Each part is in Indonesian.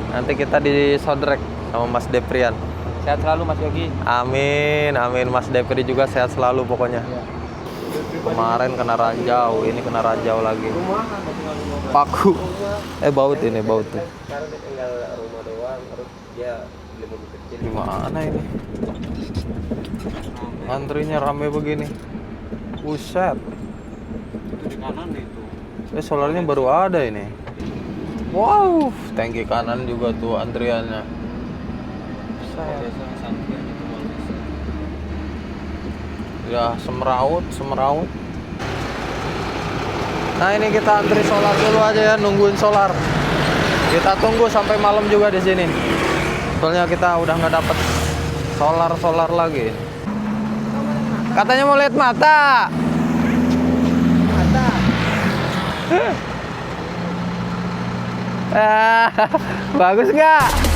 Nanti kita disodrek sama Mas Deprian. Sehat selalu Mas Yogi. Amin, amin. Mas Depri juga sehat selalu pokoknya. Iya. Kemarin kena ranjau, ini kena ranjau lagi. Paku. Baut ini, baut tuh. Sekarang dia tinggal rumah doang, terus dia beli mobil kecil. Gimana ini? Antrinya rame begini. Buset. Itu di kanan itu. Solarnya baru ada ini. Wow, tangki kanan juga tuh antriannya. Biasa santrian itu mau bisa. Ya, semeraut. Nah, ini kita antri solar dulu aja ya, nungguin solar. Kita tunggu sampai malam juga di sini. Soalnya kita udah nggak dapet solar lagi. Katanya mau lihat mata. Bagus nggak?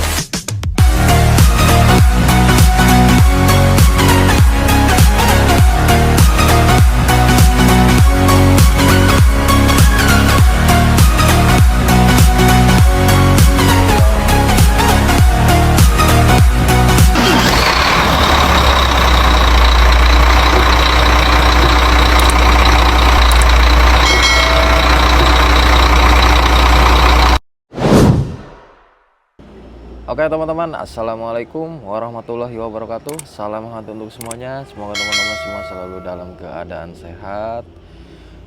Oke teman-teman, assalamualaikum warahmatullahi wabarakatuh. Salam hangat untuk semuanya. Semoga teman-teman semua selalu dalam keadaan sehat.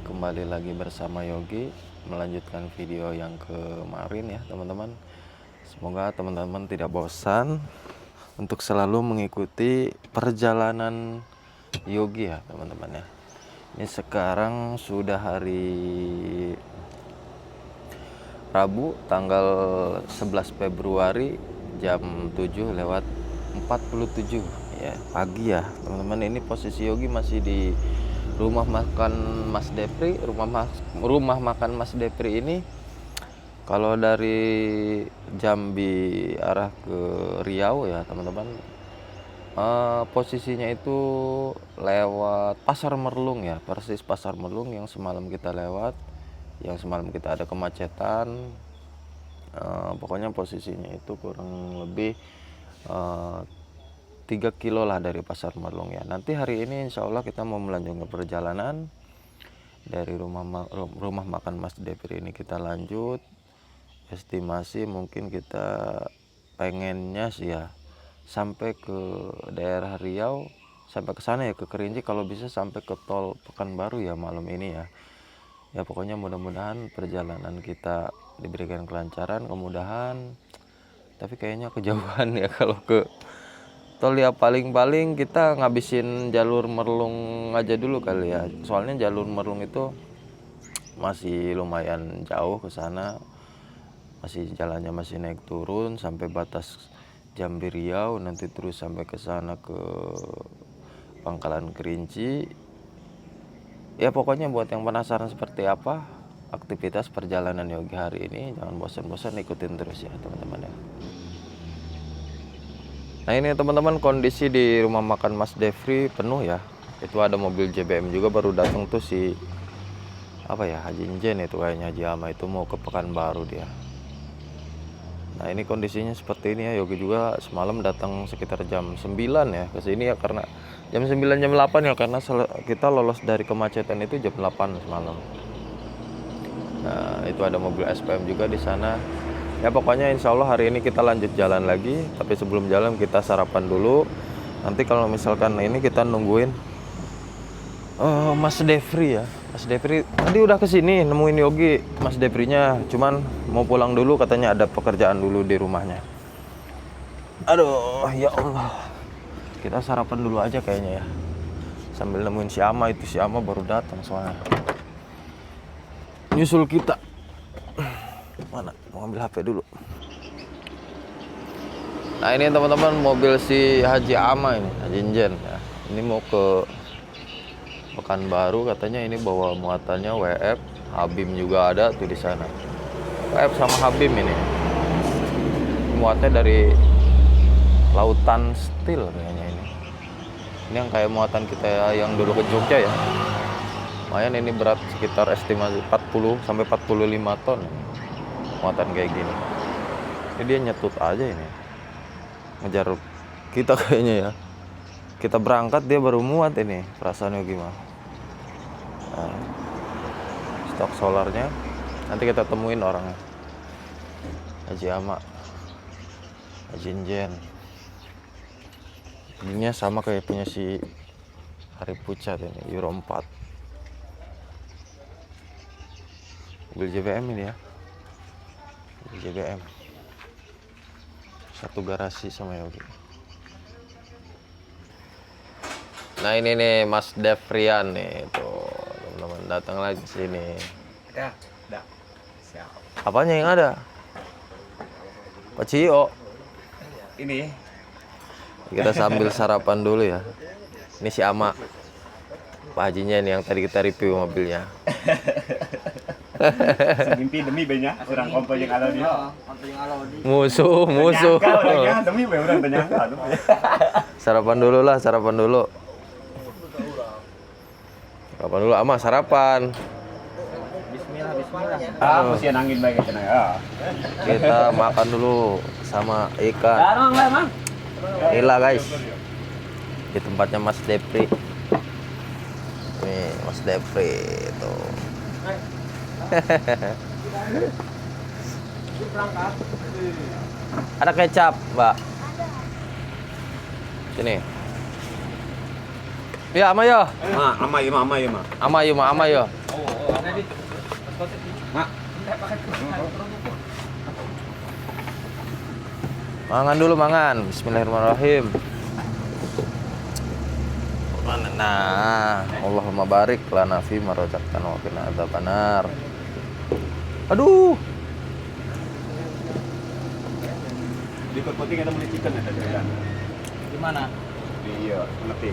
Kembali lagi bersama Yogi, melanjutkan video yang kemarin ya teman-teman. Semoga teman-teman tidak bosan untuk selalu mengikuti perjalanan Yogi ya teman-teman ya. Ini sekarang sudah hari Rabu tanggal 11 Februari jam 7:47 ya pagi ya teman-teman. Ini posisi Yogi masih di rumah makan Mas Depri. Rumah makan Mas Depri ini kalau dari Jambi arah ke Riau ya teman-teman, posisinya itu lewat Pasar Merlung ya, persis Pasar Merlung yang semalam kita lewat, yang semalam kita ada kemacetan. Pokoknya posisinya itu kurang lebih 3 kilo lah dari Pasar Merlung ya. Nanti hari ini insya Allah kita mau melanjutkan perjalanan dari rumah makan Mas Depri ini. Kita lanjut, estimasi mungkin kita pengennya sih ya sampai ke daerah Riau, sampai ke sana ya, ke Kerinci, kalau bisa sampai ke tol Pekanbaru ya malam ini ya. Ya pokoknya mudah-mudahan perjalanan kita diberikan kelancaran, kemudahan. Tapi kayaknya kejauhan ya kalau ke tol ya. Paling-paling kita ngabisin jalur Merlung aja dulu kali ya. Soalnya jalur Merlung itu masih lumayan jauh ke sana. Masih jalannya masih naik turun sampai batas Jambi Riau, nanti terus sampai ke sana ke Pangkalan Kerinci. Ya pokoknya buat yang penasaran seperti apa aktivitas perjalanan Yogi hari ini, jangan bosan-bosan ikutin terus ya teman-teman ya. Nah ini teman-teman, kondisi di rumah makan Mas Depri penuh ya. Itu ada mobil JBM juga baru datang tuh, si Haji Injen itu kayaknya, Haji Ama itu mau ke Pekanbaru dia. Nah ini kondisinya seperti ini ya. Yogi juga semalam datang sekitar jam 9 ya ke sini ya, karena jam 9 jam 8 ya, karena kita lolos dari kemacetan itu jam 8 semalam. Nah itu ada mobil SPM juga di sana. Ya pokoknya insya Allah hari ini kita lanjut jalan lagi. Tapi sebelum jalan kita sarapan dulu. Nanti kalau misalkan ini kita nungguin Mas Depri ya. Mas Depri tadi udah kesini nemuin Yogi, Mas Deprinya, cuman mau pulang dulu katanya, ada pekerjaan dulu di rumahnya. Aduh ya Allah, kita sarapan dulu aja kayaknya ya, sambil nemuin si Ama. Itu si Ama baru datang soalnya nyusul kita. Mana mau ambil HP dulu. Nah ini teman-teman mobil si Haji Ama ini, Haji Injen ya. Ini mau ke Pekanbaru katanya, ini bawa muatannya WF, Habim juga ada tuh di sana. WF sama Habim ini. Muatnya dari Lautan Steel kayaknya ini. Ini yang kayak muatan kita yang dulu ke Jogja ya. Lumayan ini berat, sekitar estimasi 40 sampai 45 ton muatan kayak gini. Ini dia nyetut aja ini. Ngejar kita kayaknya ya. Kita berangkat dia baru muat ini. Perasaannya gimana? Nah, stok solarnya. Nanti kita temuin orangnya. Haji Ama. Haji Injen. Ininya sama kayak punya si Arif Pucat ini, Euro 4. Mobil JBM ini ya. Mobil JBM. Satu garasi sama Yogi. Nah ini nih Mas Devrian nih tuh teman-teman datang lagi sini. Ya, dah. Siap. Apanya yang ada? Pak Cio. Ini Kita sambil sarapan dulu ya. Ini si Ama. Pak Hajinya ini yang tadi kita review mobilnya. Mimpi demi banyak orang kompol yang ada dia. Musuh. Demi orang penyangka. Sarapan dulu lah, sarapan dulu. Sarapan dulu, Ama sarapan. Ah, mesti angin baik kena ya. Kita makan dulu sama ikan. Inilah guys. Di tempatnya Mas Depri. Nih Mas Depri itu. Ada kecap, Mbak. Sini. Ya, Ama yo. Ama ya. Ama yo. Mangan dulu, mangan. Bismillahirrahmanirrahim. Nah, Allahumma barik lana fi ma razaqtana wa qina adzabannar. Aduh. Di Perpoting ada beli chicken ada jalan. Di mana? Iya, ngerti.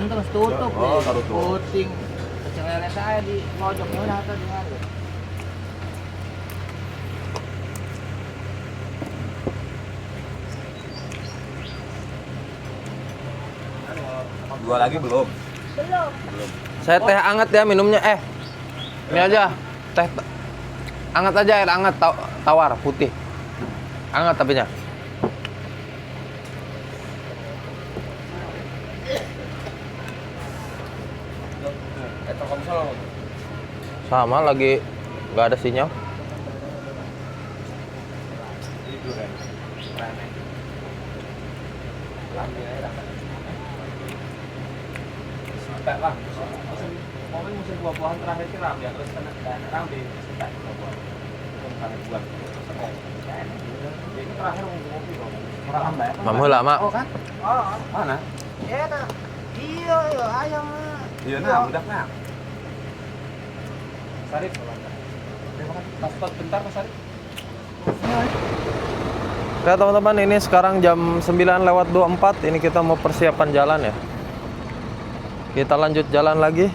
Terus tutup Oh, nih. tutup. Puting. Kecil lele saya di pojoknya udah ada di mana? Dua lagi belum. Saya teh anget ya minumnya. Ini aja. Teh anget aja, air anget tawar putih. Anget tapinya. Sama lagi nggak ada sinyal. Pak, Bang. Musim buah-buahan terakhir kira ya terus kena orang di sekitar buah-buahan. Buah. Ini terakhir ngopi kok. Orang ambek. Mamu lama. Oh kan? Oh. Mana? Ya nah. Iya, ayam. Iya nah, udah nah. Sarip. Terima kasih. Pas bentar Mas Sarip. Oke teman-teman, ini sekarang jam 9:24. Ini kita mau persiapan jalan ya. Kita lanjut jalan lagi.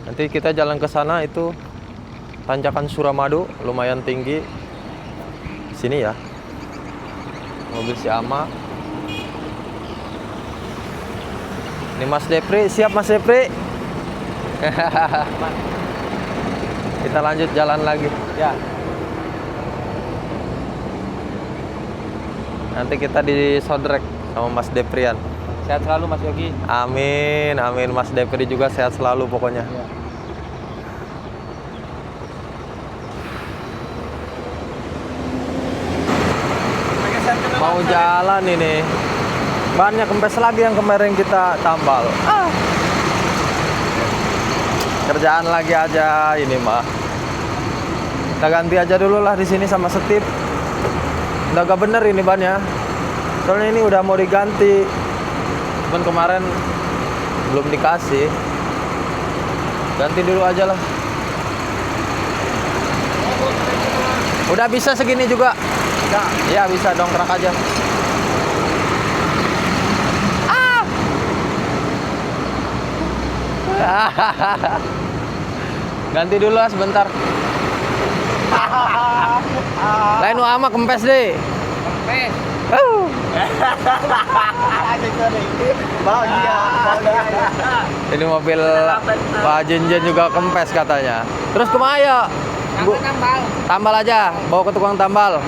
Nanti kita jalan ke sana itu tanjakan Suramadu, lumayan tinggi. Sini ya. Mobil si Ama. Ini Mas Depri, siap Mas Depri? Kita lanjut jalan lagi. Ya. Nanti kita disodrek sama Mas Deprian. Sehat selalu Mas Yogi. Amin, amin. Mas Depri juga sehat selalu pokoknya. Iya. Mau jalan ini. Bannya kempes lagi yang kemarin kita tambal. Kerjaan lagi aja ini mah. Kita ganti aja dulu lah di sini sama setip. Udah gak bener ini bannya. Soalnya ini udah mau diganti. Cuman kemarin belum dikasih. Ganti dulu aja lah. Udah bisa segini juga. Ya bisa dongkrak aja. Ganti dulu lah sebentar. Lain ama kempes deh. Kempes. Ini mobil Pak Jenjen juga kempes katanya. Terus kemana? Bu, Tambal. tambal aja, bawa ke tukang tambal.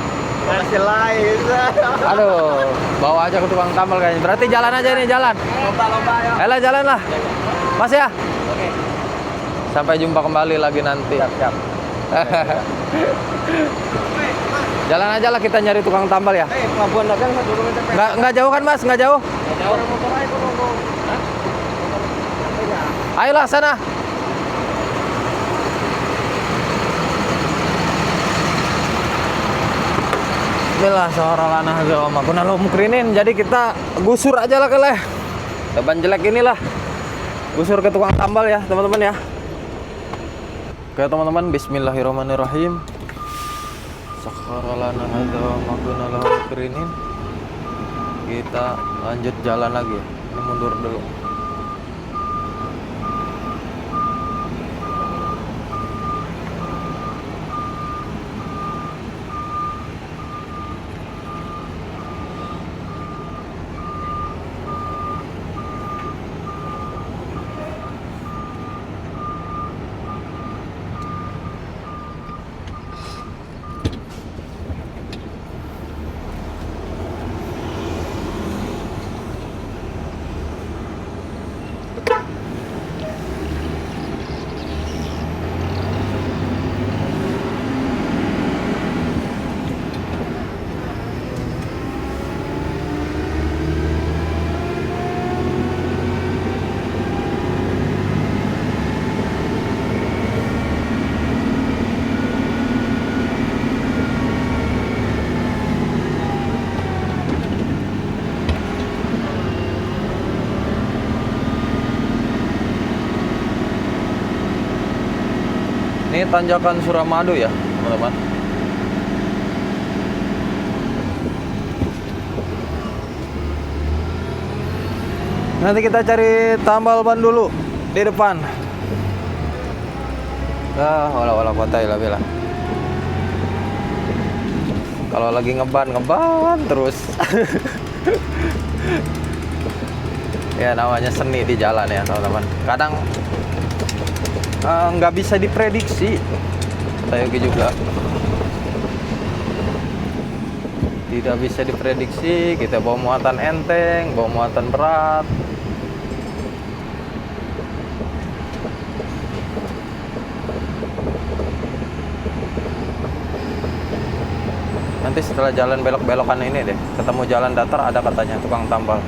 Masih lain. Aduh, bawa aja ke tukang tambal kayaknya. Berarti jalan aja nih, jalan. Lomba-lomba ya. Ayolah, jalan lah. Mas ya. Oke. Sampai jumpa kembali lagi nanti. Siap. Jalan aja lah kita nyari tukang tambal ya. Pelabuhan Dagang 1 km. Nggak jauh kan Mas? Nggak jauh? Orang motor aja kok nongkrong. Ayolah sana. Bismillahirrahmanirrahim. Mukrinin. Jadi kita gusur aja lah keleh. Depan jelek inilah. Gusur ke tukang tambal ya, teman-teman ya. Oke, teman-teman, bismillahirrahmanirrahim. Sakharalana hadza wa ma kunna lahu mukrinin. Kita lanjut jalan lagi ya. Ini mundur dulu. Ini tanjakan Suramadu ya, teman-teman. Nanti kita cari tambal ban dulu di depan. Wala kota ya bela. Kalau lagi ngeban terus. Ya namanya seni di jalan ya, teman-teman. Kadang nggak bisa diprediksi. Saya juga tidak bisa diprediksi. Kita bawa muatan enteng, bawa muatan berat. Nanti setelah jalan belok-belokan ini deh, ketemu jalan datar ada katanya tukang tambal.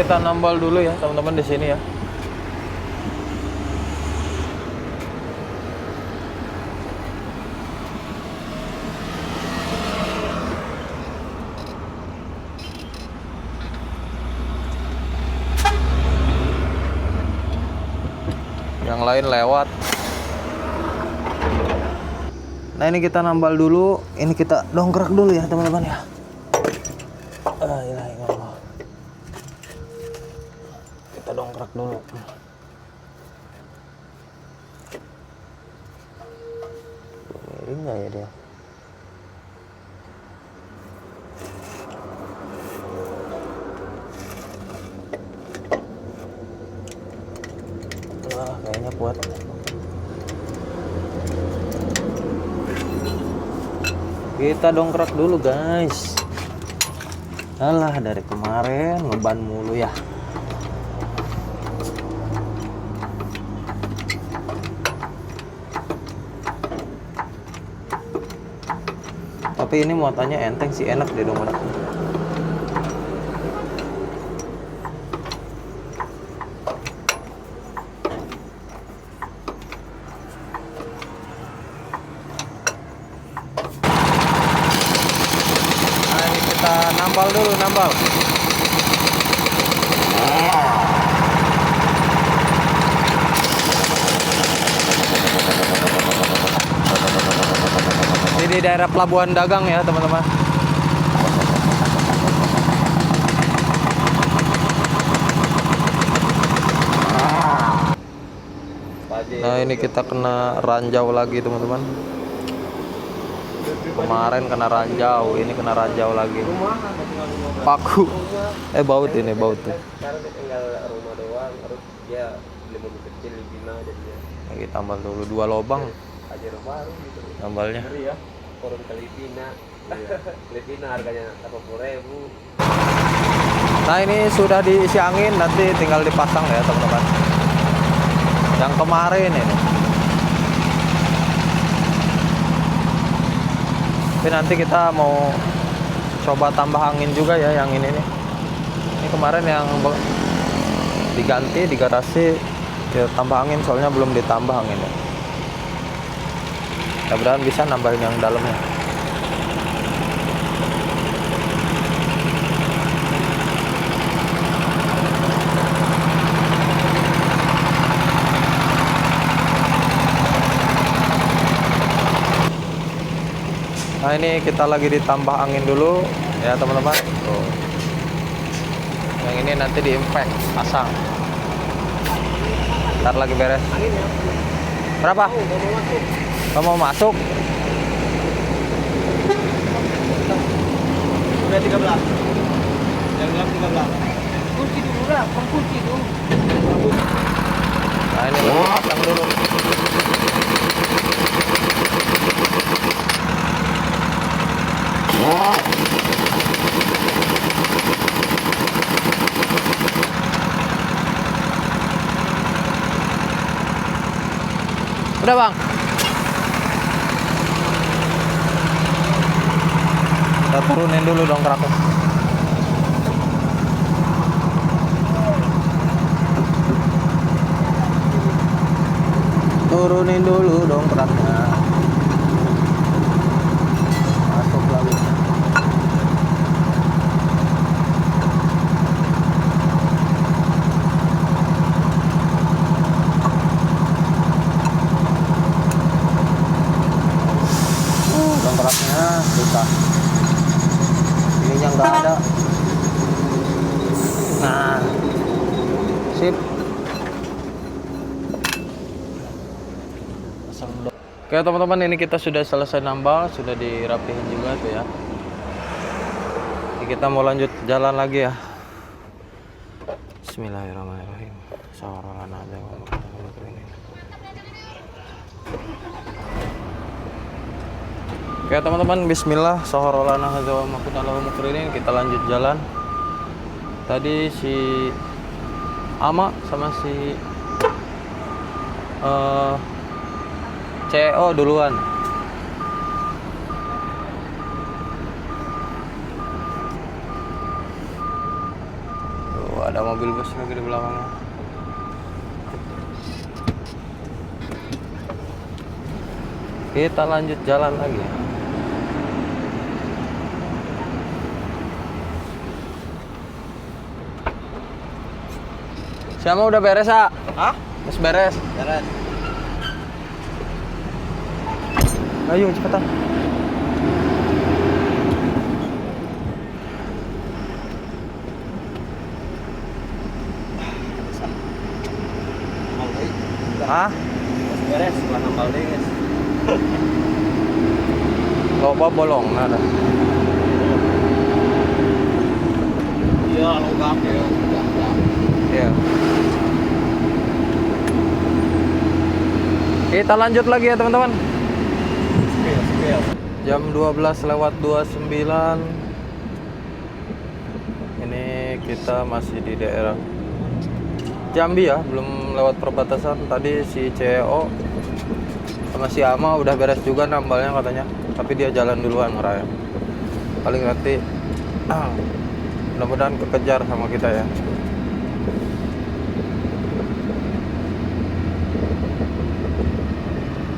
Kita nambal dulu ya teman-teman di sini ya. Yang lain lewat. Nah ini kita nambal dulu, ini kita dongkrak dulu ya teman-teman ya. Kita dongkrak dulu. Miring nggak ya dia? Wah kayaknya kuat. Kita dongkrak dulu guys. Alah dari kemarin ngeban mulu ya. Tapi ini muatannya enteng sih, enak deh dongkrak. Nah ini kita nambal dulu, nambal. Ini di daerah Pelabuhan Dagang ya teman-teman. Nah ini kita kena ranjau lagi teman-teman. Kemarin kena ranjau, ini kena ranjau lagi. Rumahan tinggal rumah. Paku. Rumah. Baut ini, baut tuh. Sekarang dia tinggal rumah doang, terus dia beli mobil kecil di Bina jadinya. Lagi tambal dulu 2 lobang Aja baru gitu. tambalnya. Ngeri ya. Turun ke Livina. Livina harganya 80.000. Nah, ini sudah diisi angin, nanti tinggal dipasang ya, teman-teman. Yang kemarin ini. Tapi nanti kita mau coba tambah angin juga ya yang ini nih. Ini kemarin yang diganti di garasi ya, tambah angin soalnya belum ditambah anginnya. Mudah-mudahan bisa nambahin yang dalamnya. Nah, ini kita lagi ditambah angin dulu ya teman-teman. Tuh. Yang ini nanti di-impact, pasang. Ntar lagi beres. Anginnya. Berapa? Oh, mau masuk. Kamu mau masuk? Udah 13. Yang gelap 13. Kunci dulu lah, kunci dulu. Nah, ini lagi pasang dulu. Udah bang. Kita turunin dulu dong keraknya. Turunin dulu dong keraknya. Masuk lagi. Dongkraknya susah, ininya nggak ada. Nah, sip. Oke teman-teman, ini kita sudah selesai nambal, sudah dirapihin juga tuh ya. Ini kita mau lanjut jalan lagi ya. Bismillahirrahmanirrahim. Sawarana aja Oke teman-teman, bismillah, saharolana hadza wa makunallahu mukrinin. Kita lanjut jalan. Tadi si Ama sama si CEO duluan. Tuh, ada mobil bus lagi di belakangnya. Kita lanjut jalan lagi. Siapa udah beres, ah? Hah? Mas beres. Beres. Ayo cepetan. Hah? Beres setelah nambal deh, guys. Loba bolong ada. Iya, logam ya. Iya. Kita lanjut lagi ya teman-teman. Spill. Jam 12:29. Ini kita masih di daerah Jambi ya, belum lewat perbatasan. Tadi si CEO sama si Ama udah beres juga nambalnya katanya, tapi dia jalan duluan ngeraya. Paling nanti mudah-mudahan kekejar sama kita ya.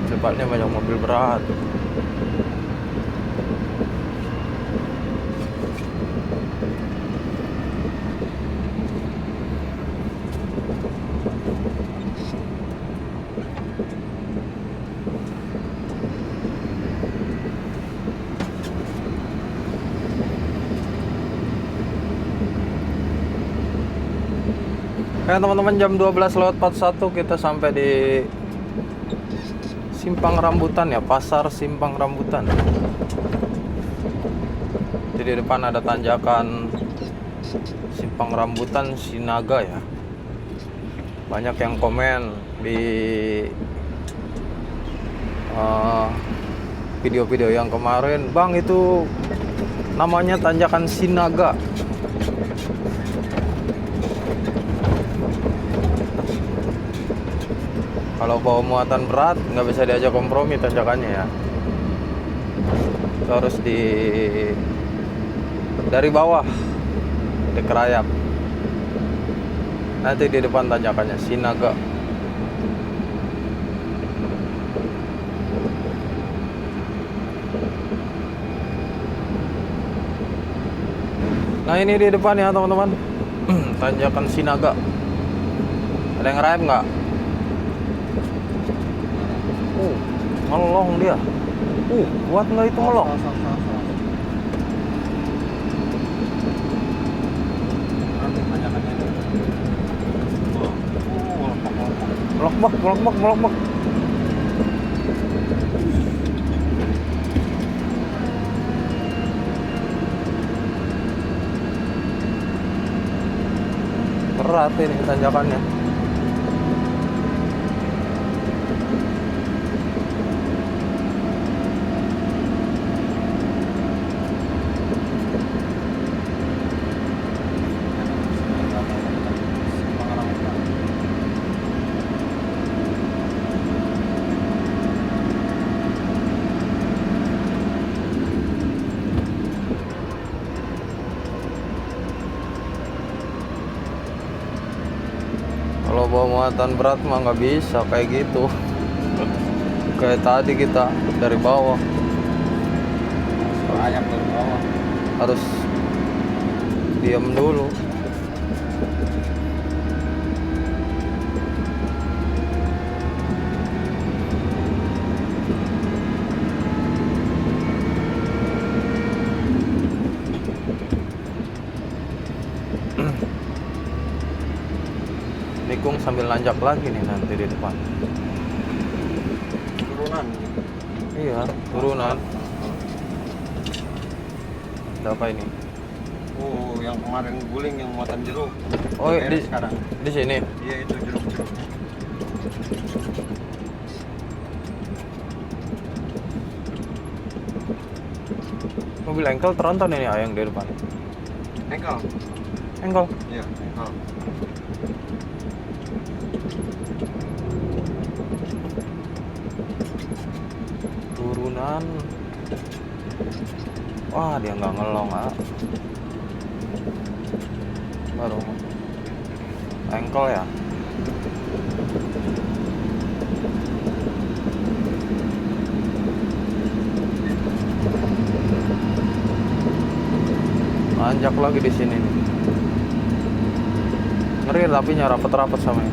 Depannya banyak mobil berat. Oke teman-teman, jam 12:41 kita sampai di Simpang Rambutan ya, pasar Simpang Rambutan. Jadi di depan ada tanjakan Simpang Rambutan Sinaga ya. Banyak yang komen di video-video yang kemarin, Bang itu namanya tanjakan Sinaga. Kalau bawa muatan berat nggak bisa diajak kompromi tanjakannya ya. Itu harus dari bawah dikerayap. Nanti di depan tanjakannya Sinaga. Nah ini di depan ya teman-teman. Tanjakan Sinaga. Ada yang ngerayap nggak? Ngelong dia. Kuat nggak itu ngelong? Melokbak. Berat ini tanjakannya. Kalau bawa muatan berat mah nggak bisa kayak gitu. Kayak tadi kita dari bawah. Ayam dari bawah. Harus diam dulu. Nikung sambil nanjak lagi nih nanti di depan. Turunan. Iya, turunan. Ada apa ini? Oh, yang kemarin guling yang muatan jeruk. Oh, Beres sekarang. di sini. Iya itu jeruk. Mobil engkel tronton ini yang di depan. Engkel. Engkel. Iya, engkel. Turunan. Wah, dia nggak ngelong baru engkel ya. Anjak lagi di sini nih. Ngeri tapi rapet-rapet sama ini.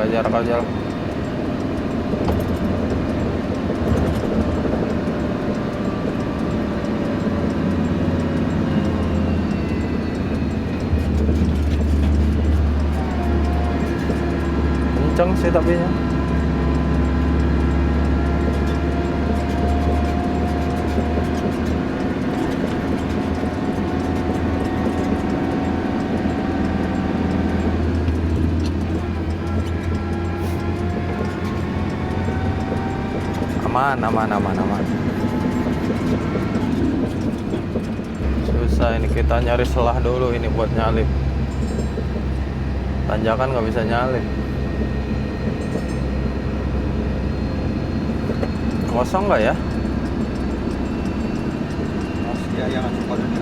Jarak aja. Kenceng sih tapi nya. Aman. Susah ini, kita nyari selah dulu ini buat nyalip. Tanjakan nggak bisa nyalip. Kosong nggak ya? Masih yang masuk padanya.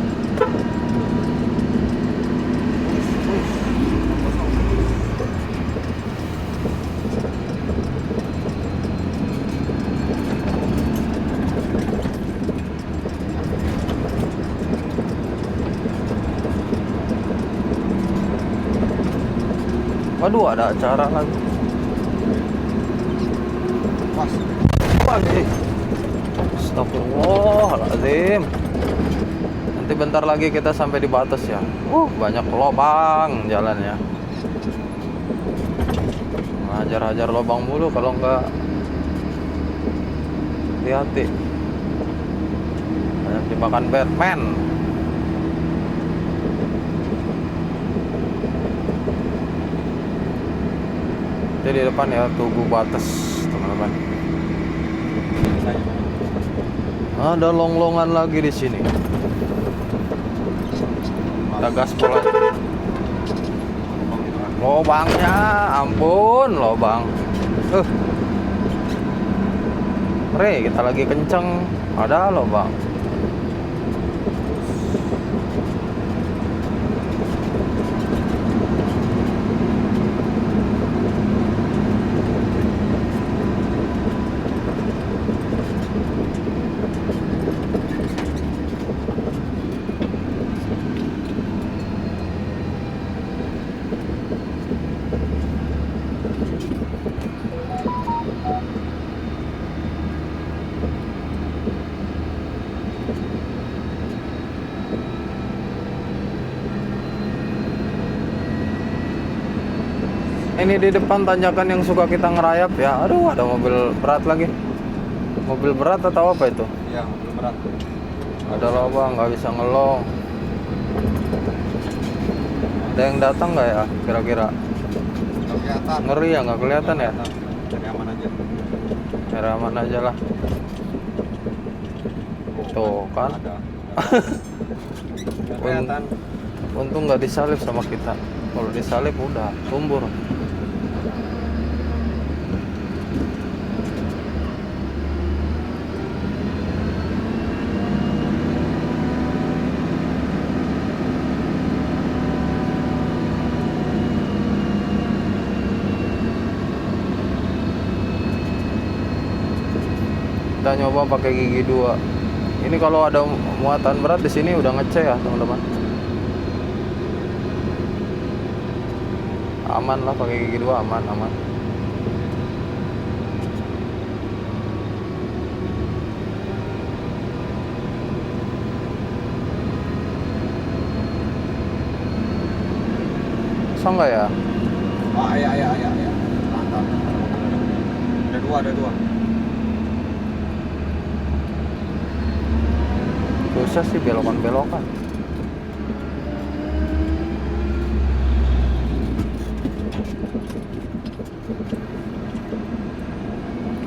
Waduh, ada acara lagi. Pas. Wajib. Astagfirullahaladzim. Nanti bentar lagi kita sampai di batas ya. Banyak lobang jalannya. Hajar-hajar lobang mulu kalau enggak hati-hati. Banyak dimakan Batman. Jadi di depan ya Tugu Batas, teman-teman. Ada longlongan lagi di sini. Kita gaspol aja. Lobangnya, ampun, lobang. Kita lagi kenceng, ada lobang. Ini di depan tanjakan yang suka kita ngerayap ya. Aduh, ada mobil berat lagi. Mobil berat atau apa itu? Iya, mobil berat. Ada lubang, nggak bisa ngelong. Ada yang datang nggak ya kira-kira? Nggak kelihatan. Ngeri ya, nggak kelihatan ya? Cari aman aja. Cari aman aja lah. Tuh kan. Ada. Nggak kelihatan. Untung nggak disalip sama kita. Kalau disalip udah tumbur. Kita nyoba pakai gigi 2. Ini kalau ada muatan berat di sini udah ngecek ya, teman-teman. Aman lah pakai gigi 2, aman. Bisa nggak ya? Oh, iya. Mantap. Ada dua. Susah sih belokan-belokan.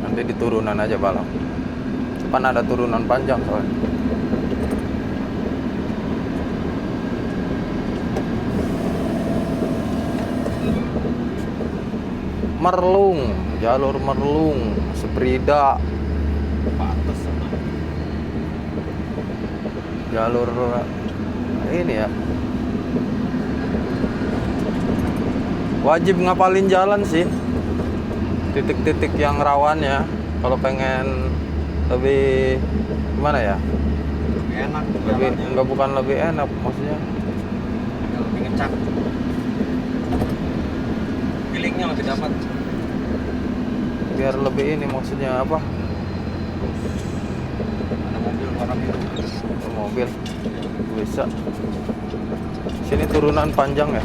Nanti di turunan aja balap. Depan ada turunan panjang soalnya. Merlung, jalur Merlung, Sebrida. Batas sama. Jalur ini ya. Wajib ngapalin jalan sih. Titik-titik yang rawan ya. Kalau pengen lebih gimana ya? Enak Lebih jalannya. enggak, bukan lebih enak maksudnya. Lebih ngecak. Feelingnya lebih dapat. Biar lebih ini maksudnya apa? Ada mobil warna biru. Mobil bisa. Sini turunan panjang ya.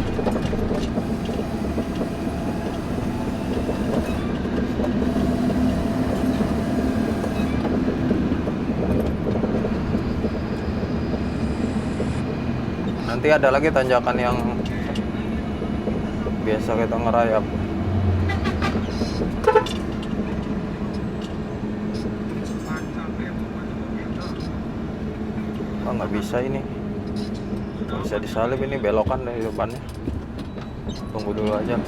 Nanti ada lagi tanjakan yang biasa kita ngerayap. Nggak bisa ini, nggak bisa disalip, ini belokan dari depannya. Tunggu dulu aja,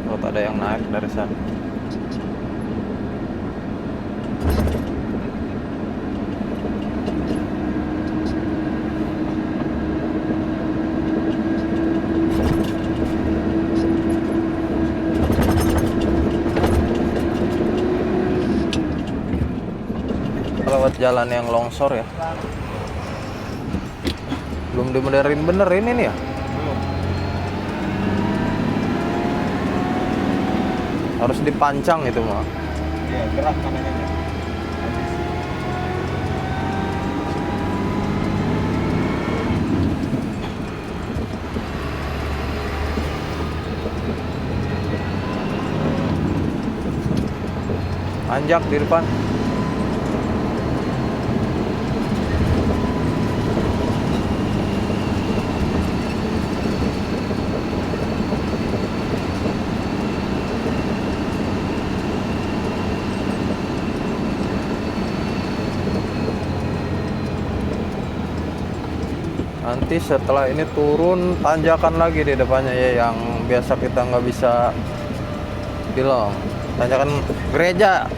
kalau ada yang naik dari sana. Lewat jalan yang longsor ya, belum dibenerin bener ini nih ya. Harus dipancang itu mah. Iya, gerak kanannya. nanjak di depan. Nanti setelah ini turun tanjakan lagi di depannya ya, yang biasa kita nggak bisa bilang. Tanjakan gereja.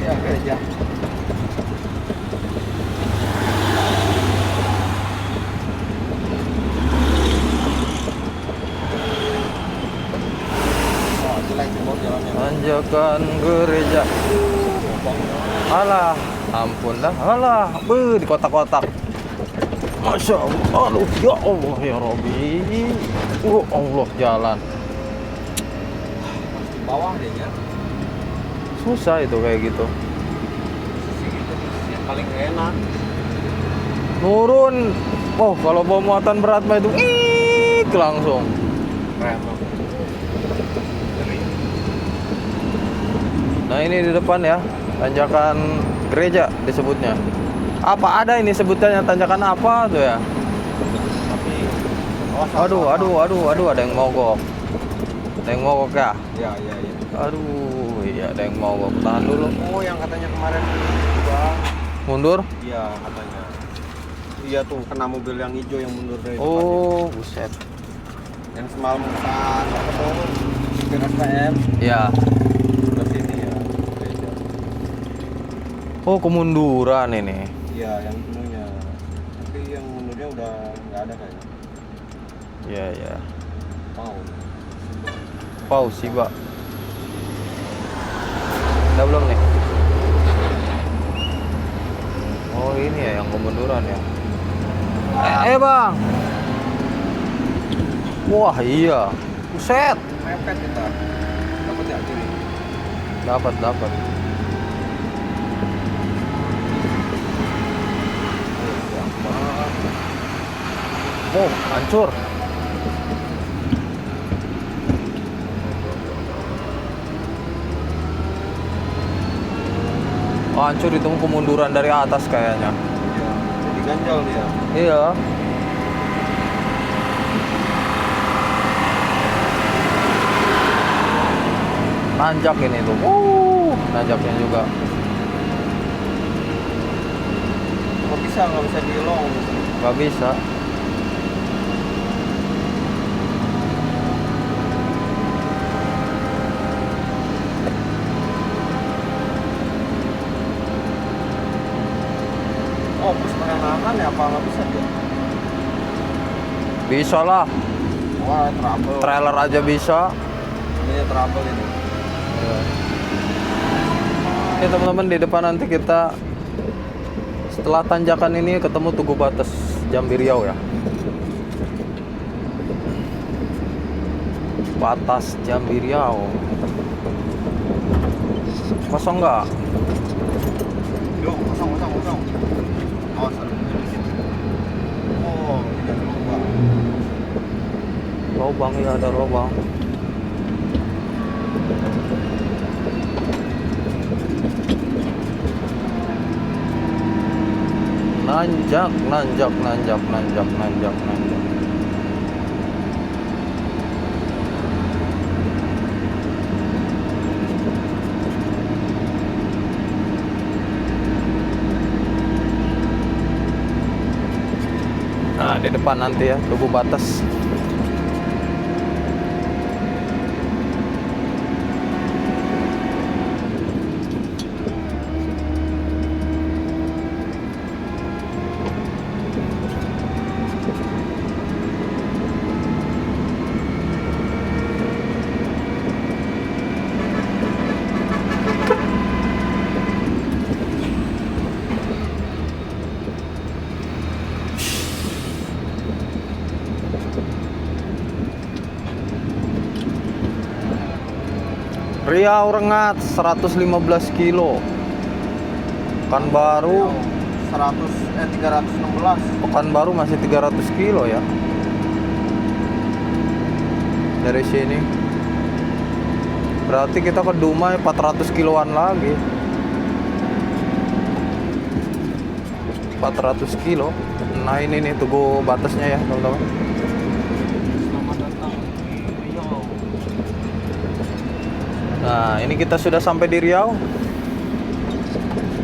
Ya gereja. Oh, jelek semua jalannya. Tanjakan gereja. Alah, ampun dah. Alah, di kotak-kotak. Masya Allah, aduh, ya Allah ya Robbi. Allah jalan. Di bawah deh ya. Susah itu kayak gitu. Sisi gitu yang paling enak. Nurun. Oh, kalau bawa muatan berat mah itu langsung. Rem. Nah, ini di depan ya, tanjakan gereja disebutnya. Apa ada ini sebutannya tanjakan apa tuh ya? Tapi Aduh, ada yang mogok. Ada yang mogok ya? Ya. Aduh, iya ada yang mogok. Tahan dulu. Oh, yang katanya kemarin Bang. Mundur. Iya, katanya. Iya tuh, kena mobil yang hijau yang mundur dari depan. Oh, buset. Yang semalam saat apa tuh? Supir SPM Ya. ke sini ya. Gereja. Oh, kemunduran ini. Iya, yang itunya. Tapi yang mundurnya udah nggak ada kayaknya. Ya. Mau. Pause sih, Pak. Udah belum nih? Oh, ini ya yang kemunduran ya. Bang. Wah, iya. Buset. Mepet kita. Dapat ya kiri. Dapat. Oh, hancur. Oh, hancur itu kemunduran dari atas kayaknya. Iya. Jadi ganjal dia. Iya. Nanjak ini tuh. Nanjaknya juga. Nggak bisa dilong. Gak bisa. Oh, bus pengenalan ya apa nggak bisa dia? Bisa lah. Wah, trouble. Trailer aja bisa. Ini trouble ini. Oke teman-teman, di depan nanti kita setelah tanjakan ini ketemu Tugu Batas Jambi Riau ya. Batas Jambi Riau. Kosong nggak? Yo, kosong. Awas ada mobil di situ. Oh, ini ada lubang. Lubang ya, ada lubang. Nanjak. Nah, di depan nanti ya, Tugu Batas. Riau Rengat 115 kilo. Pekanbaru 316. Pekanbaru masih 300 kilo ya. Dari sini. Berarti kita ke Dumai 400 kiloan lagi. 400 kilo. Nah ini nih tugu batasnya ya teman-teman. Selamat datang di Riau. Nah ini kita sudah sampai di Riau.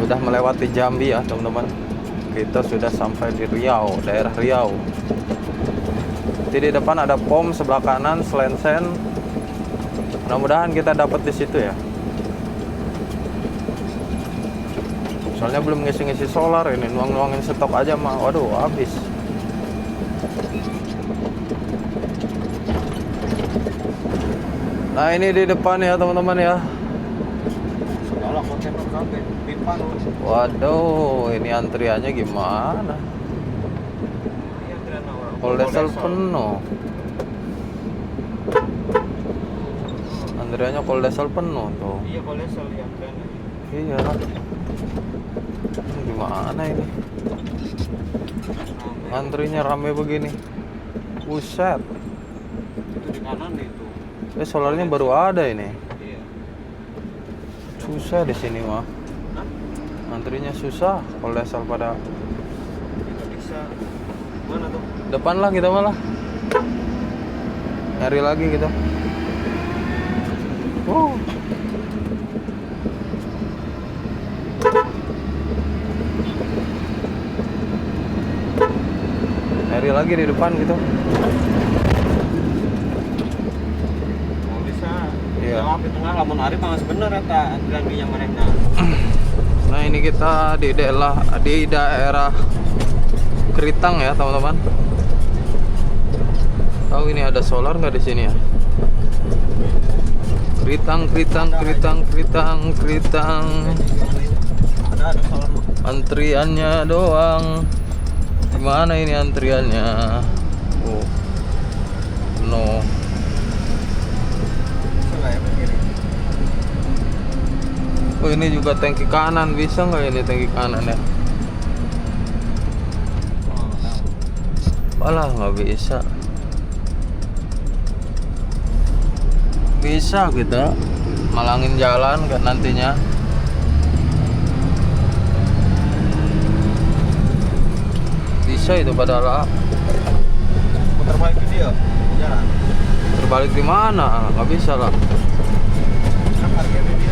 Sudah melewati Jambi ya teman-teman. Kita sudah sampai di Riau, daerah Riau. Di depan ada pom sebelah kanan, Selensen. Mudah-mudahan kita dapat di situ ya. Soalnya belum ngisi-ngisi solar ini, nuang-nuangin stok aja mah. Waduh, habis. Nah, ini di depan ya, teman-teman ya. Segala kontainer sampai pipa lu. Waduh, ini antriannya gimana? Iya, antrian orang. Koldesel penuh. Antriannya koldesel penuh tuh. Iya, koldesel yang antrian. Iya. Gimana ini? Antrinya rame begini. Buset. Itu di kanan itu. Solarnya baru ada ini. Iya. Susah di sini mah. Antrinya susah. Koldesel pada Kita bisa. Mana tuh? depan lah kita malah. Nyari lagi kita. Nyari lagi di depan gitu. Mau bisa. Iya. Jawab di tengah lamun ari mah sebener eta antrian di yang manehna. Nah ini kita di daerah Keritang ya teman-teman. Tahu ini ada solar nggak di sini ya? Keritang. Ada solar. Antriannya doang. Gimana ini antriannya? Oh, no. Bisa ya begini. Oh ini juga tangki kanan, bisa nggak ini tangki kanan ya? Alah nggak bisa. Bisa kita malangin jalan kan nantinya. Bisa itu padahal. Putar balik video. Jalan. Terbalik di mana? Nggak bisa lah. Kan harga video.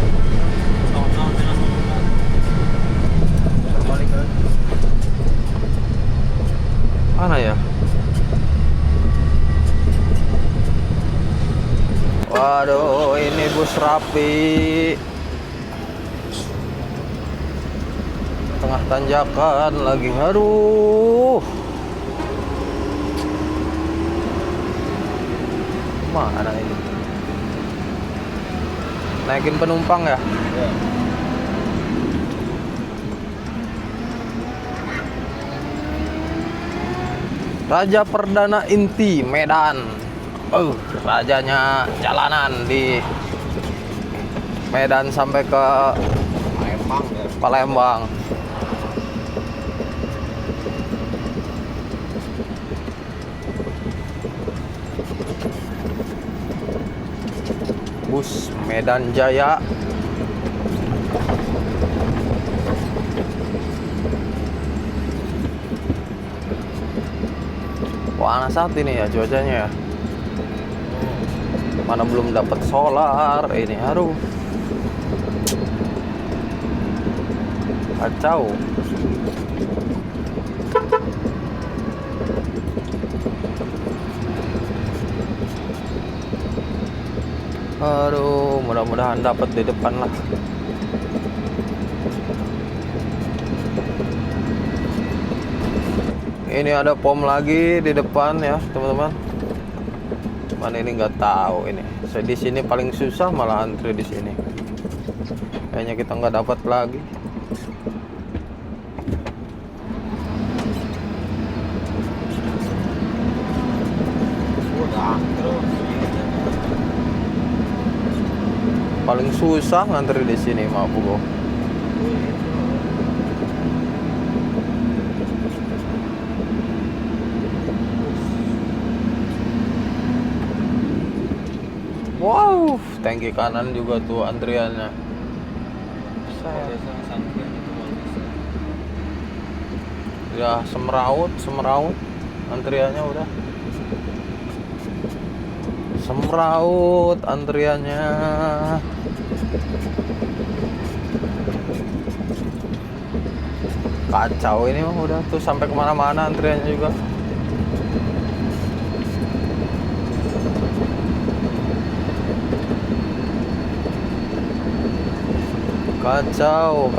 Tahun-tahun dengan putar balik kan. Mana ya? Waduh, ini bus rapi. Tengah tanjakan lagi. Aduh. Mana ini? Naikin penumpang ya? Iya. Raja Perdana Inti Medan. Rajanya jalanan di Medan sampai ke Palembang ya. Palembang. Bus Medan Jaya. Panas saat ini ya cuacanya ya. Mana belum dapat solar ini, aduh. Kacau. Aduh, mudah-mudahan dapat di depan lah. Ini ada pom lagi di depan ya, teman-teman. Mana ini nggak tahu ini. Saya di sini paling susah malah antri di sini. Kayaknya kita nggak dapat lagi. Udah terus. Paling susah ngantri di sini, maaf Bu. Wow, tangki kanan juga tuh antriannya. Saya Biasa sampai itu mau bisa. Ya semeraut antriannya udah. Semeraut antriannya. Kacau ini mah udah tuh sampai kemana-mana antriannya juga. Kacau.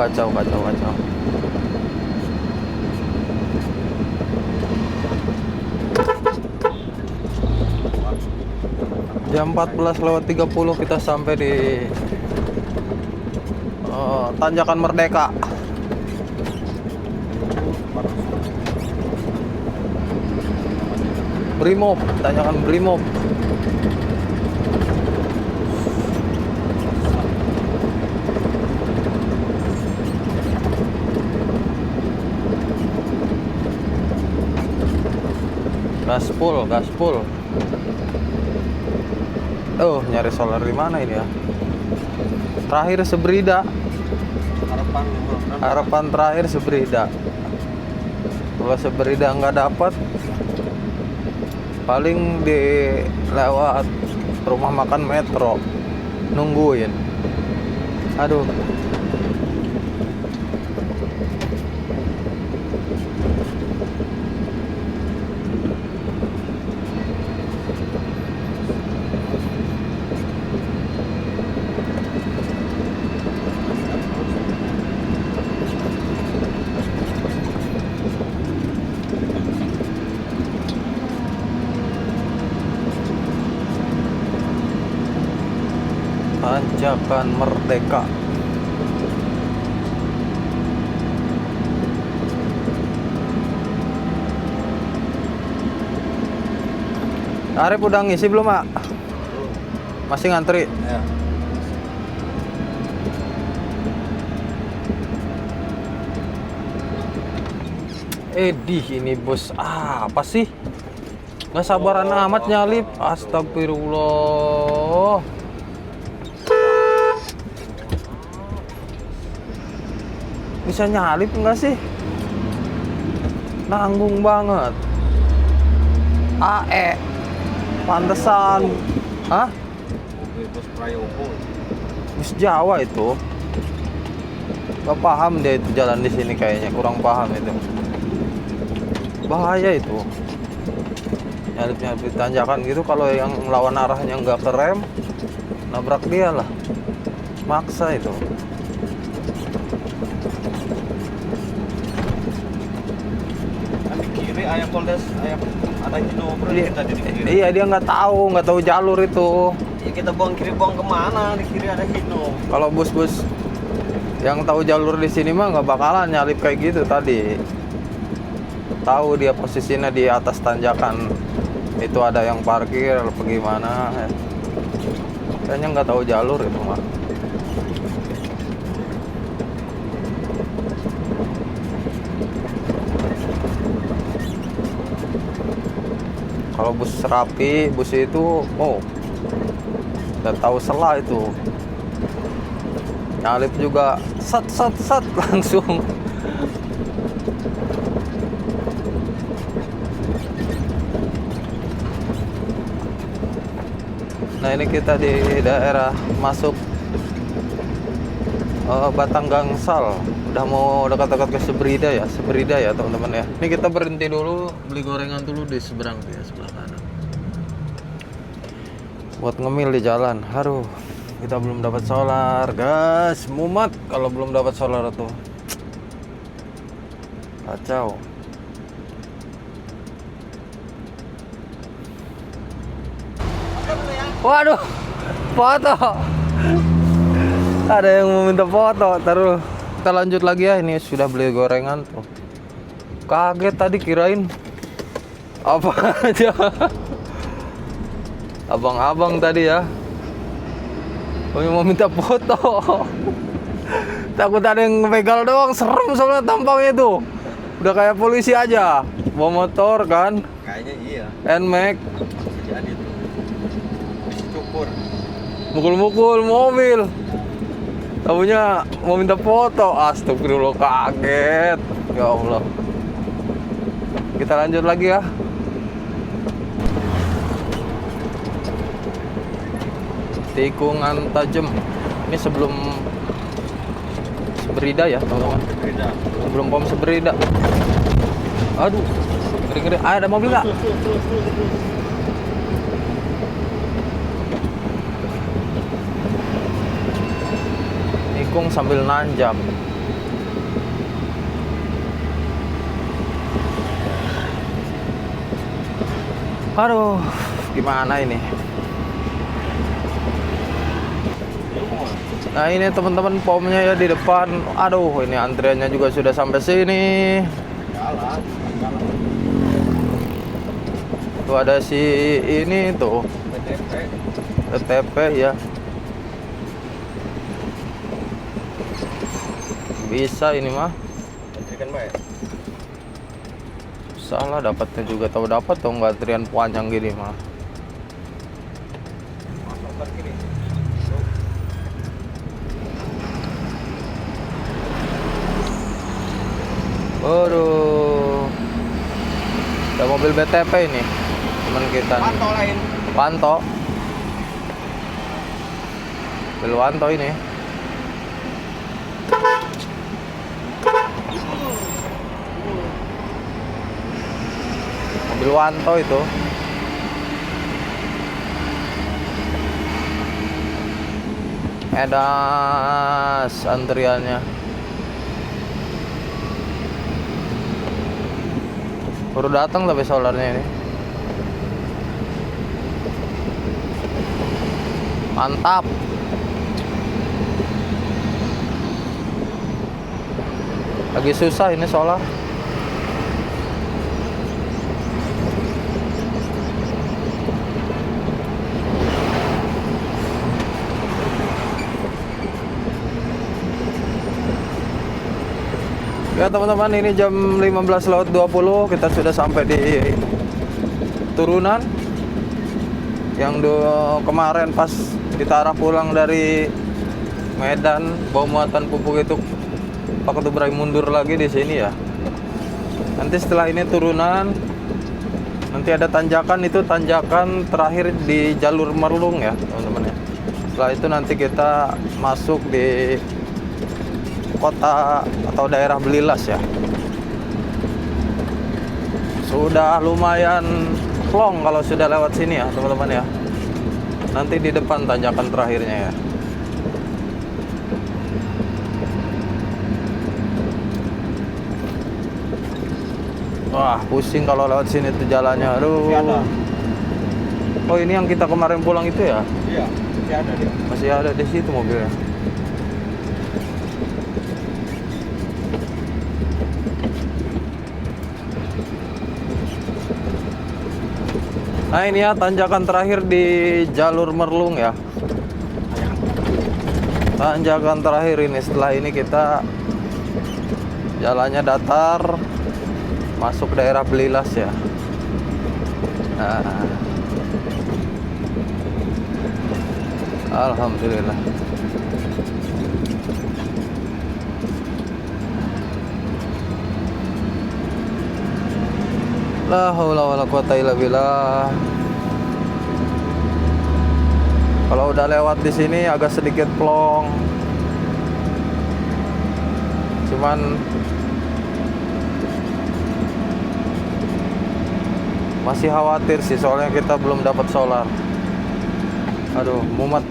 Jam 14:30 kita sampai di Tanjakan Merdeka. Brimob, Tanjakan Brimob. Gaspol. Oh, nyari solar di mana ini ya? Terakhir Sebrida. Harapan terakhir Sebrida. Kalau Sebrida nggak dapat, paling di lewat rumah makan Metro nungguin. Aduh. Tanjakan Merdeka. Arif udah ngisi belum, Mak? Masih ngantri? Ya. Ini bos apa sih? Nggak sabaran amat nyalip. Astagfirullah. Bisa nyalip nggak sih? Nanggung banget. AE pantesan. Hah? Mobil bus Prayogo. Bus Jawa itu. Gak paham dia itu jalan di sini kayaknya, kurang paham itu. Bahaya itu. Nyalip-nyalip di tanjakan gitu, kalau yang melawan arahnya nggak kerem, nabrak dia lah. Maksa itu. Di kiri ayam Polres, ayam ada Hinover tadi di kiri. Iya, dia nggak tahu jalur itu. Ya kita buang kiri buang kemana? Di kiri ada Hino. Kalau bus-bus yang tahu jalur di sini mah nggak bakalan nyalip kayak gitu tadi. Tahu dia posisinya di atas tanjakan. Itu ada yang parkir apa gimana. Kayaknya nggak tahu jalur itu mah. Kalau bus rapi, bus itu, udah tahu selah itu. Nyalip juga, sat langsung. Nah ini kita di daerah masuk Batang Gangsal. Udah mau dekat-dekat ke Sebrida ya teman-teman ya. Ini kita berhenti dulu, beli gorengan dulu di seberang ya, sebelah kanan. Buat ngemil di jalan. Aduh, kita belum dapat solar, guys. Mumet kalau belum dapat solar tuh. Kacau. Waduh, foto. Ada yang mau minta foto. Taruh, kita lanjut lagi ya. Ini sudah beli gorengan tuh. Kaget tadi kirain apa aja. Abang-abang tadi ya. Mau minta foto. Takut ada yang begal doang, serem soalnya tampangnya tuh. Udah kayak polisi aja. Bawa motor kan. Kayaknya iya. NMAX. Jadi tuh. Bisa cukur. Mukul-mukul mobil. Tahunya mau minta foto. Astagfirullah, kaget. Ya Allah. Kita lanjut lagi ya. Tikungan tajam. Ini sebelum Seberida ya teman-teman. Beda. Sebelum pom Seberida. Aduh, ngeri-ngeri. Ada mobil nggak? Nikung sambil nanjak. Aduh, gimana ini? Nah ini teman-teman pomnya ya di depan. Aduh, ini antriannya juga sudah sampai sini. Jalan. Tuh ada si ini tuh PTP. TTP ya. Bisa ini mah. Kan Mbak. Salah dapatnya juga tahu dapat tuh nggak antrian panjang gini mah. Masuk ke kiri. Waduh. Ada mobil BTP ini. Teman kita nih. Pantau lain. Wanto. Mobil Wanto ini. Mobil Wanto itu. Edas antriannya. Baru datang tapi solarnya ini. Mantap. Lagi susah ini solar. Ya teman-teman, ini jam 15.20 kita sudah sampai di turunan yang kemarin pas kita arah pulang dari Medan bawa muatan pupuk itu Pak Ketubrai mundur lagi di sini ya. Nanti setelah ini turunan, nanti ada tanjakan, itu tanjakan terakhir di jalur Merlung ya teman-teman ya. Setelah itu nanti kita masuk di kota atau daerah Belilas ya. Sudah lumayan long kalau sudah lewat sini ya teman-teman ya. Nanti di depan tanjakan terakhirnya ya. Wah, pusing kalau lewat sini tuh jalannya. Aduh. Masih ada. Oh, ini yang kita kemarin pulang itu ya? Iya, masih ada dia. Masih ada di situ mobilnya. Nah ini ya tanjakan terakhir di jalur Merlung ya. Tanjakan terakhir ini, setelah ini kita jalannya datar masuk daerah Belilas ya. Nah. Alhamdulillah. La haula wala quwata illa billah. Kalau udah lewat di sini agak sedikit plong. Cuman masih khawatir sih soalnya kita belum dapat solar. Aduh, mumet.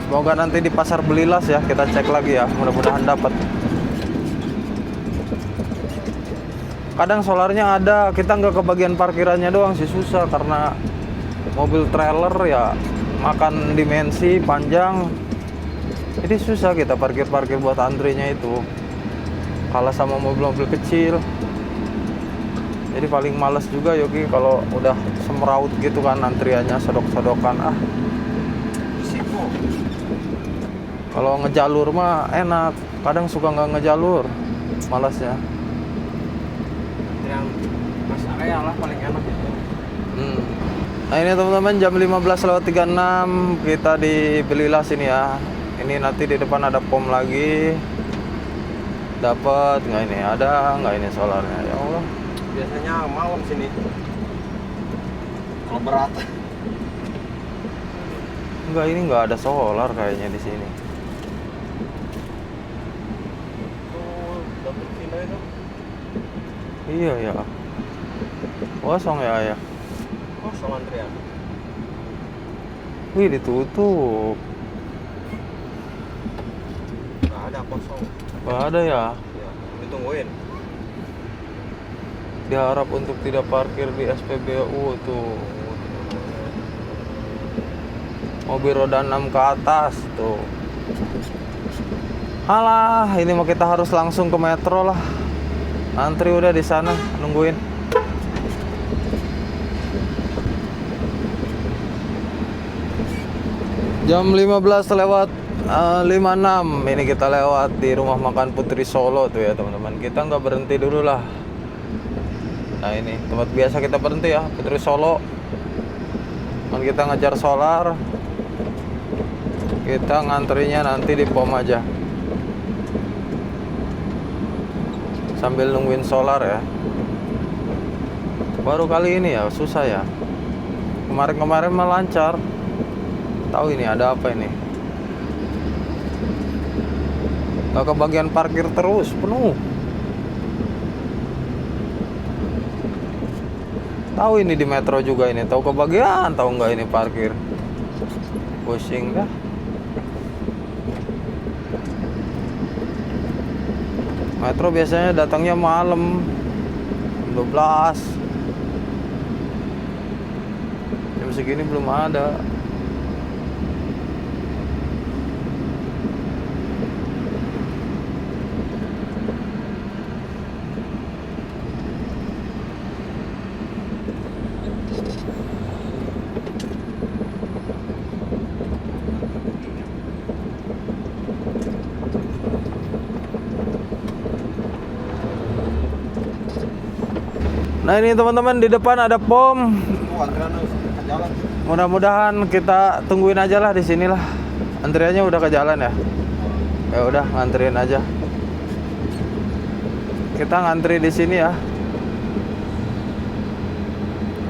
Semoga nanti di pasar Belilas ya kita cek lagi ya, mudah-mudahan dapat. Kadang solarnya ada, kita nggak kebagian parkirannya doang sih, susah karena mobil trailer ya makan dimensi panjang. Jadi susah kita parkir-parkir buat antrinya itu. Kalah sama mobil-mobil kecil. Jadi paling males juga Yogi kalau udah semeraut gitu kan antriannya, sodok-sodokan. Risiko. Kalau ngejalur mah enak, kadang suka nggak ngejalur, malasnya. Yang mas area lah paling enak itu. Nah ini teman-teman jam 15.36 kita di Belilas ini ya. Ini nanti di depan ada pom lagi. Dapat nggak ini? Ada nggak ini solarnya? Ya Allah. Biasanya malam sini. Kalau berat. Enggak, ini nggak ada solar kayaknya di sini. Tuh, dapur Cina itu. Iya ya. Kosong ya ya. Kosong antrian. Wih, ditutup. Nggak ada kosong. Nggak ada ya. Ya, ditungguin. Diharap untuk tidak parkir di SPBU tuh. Mobil roda 6 ke atas tuh. Alah, ini mah kita harus langsung ke metro lah. Antri udah di sana nungguin. Jam 15 lewat 56 ini kita lewat di rumah makan Putri Solo tuh ya teman-teman. Kita nggak berhenti dulu lah. Nah ini tempat biasa kita berhenti ya, Putri Solo. Dan kita ngejar solar. Kita ngantrinya nanti di pom aja. Sambil nungguin solar ya. Baru kali ini ya susah ya. Kemarin-kemarin mah lancar. Tahu ini ada apa ini? Gak kebagian parkir terus, penuh. Tahu ini di metro juga ini, tahu kebagian, tahu nggak ini parkir? Pusing dah. Metro biasanya datangnya malam 12. Jam segini belum ada. Nah ini teman-teman di depan ada pom. Tuh antrian ke jalan. Mudah-mudahan kita tungguin aja lah di sinilah. Antriannya udah ke jalan ya. Ya udah nganterin aja. Kita ngantri di sini ya.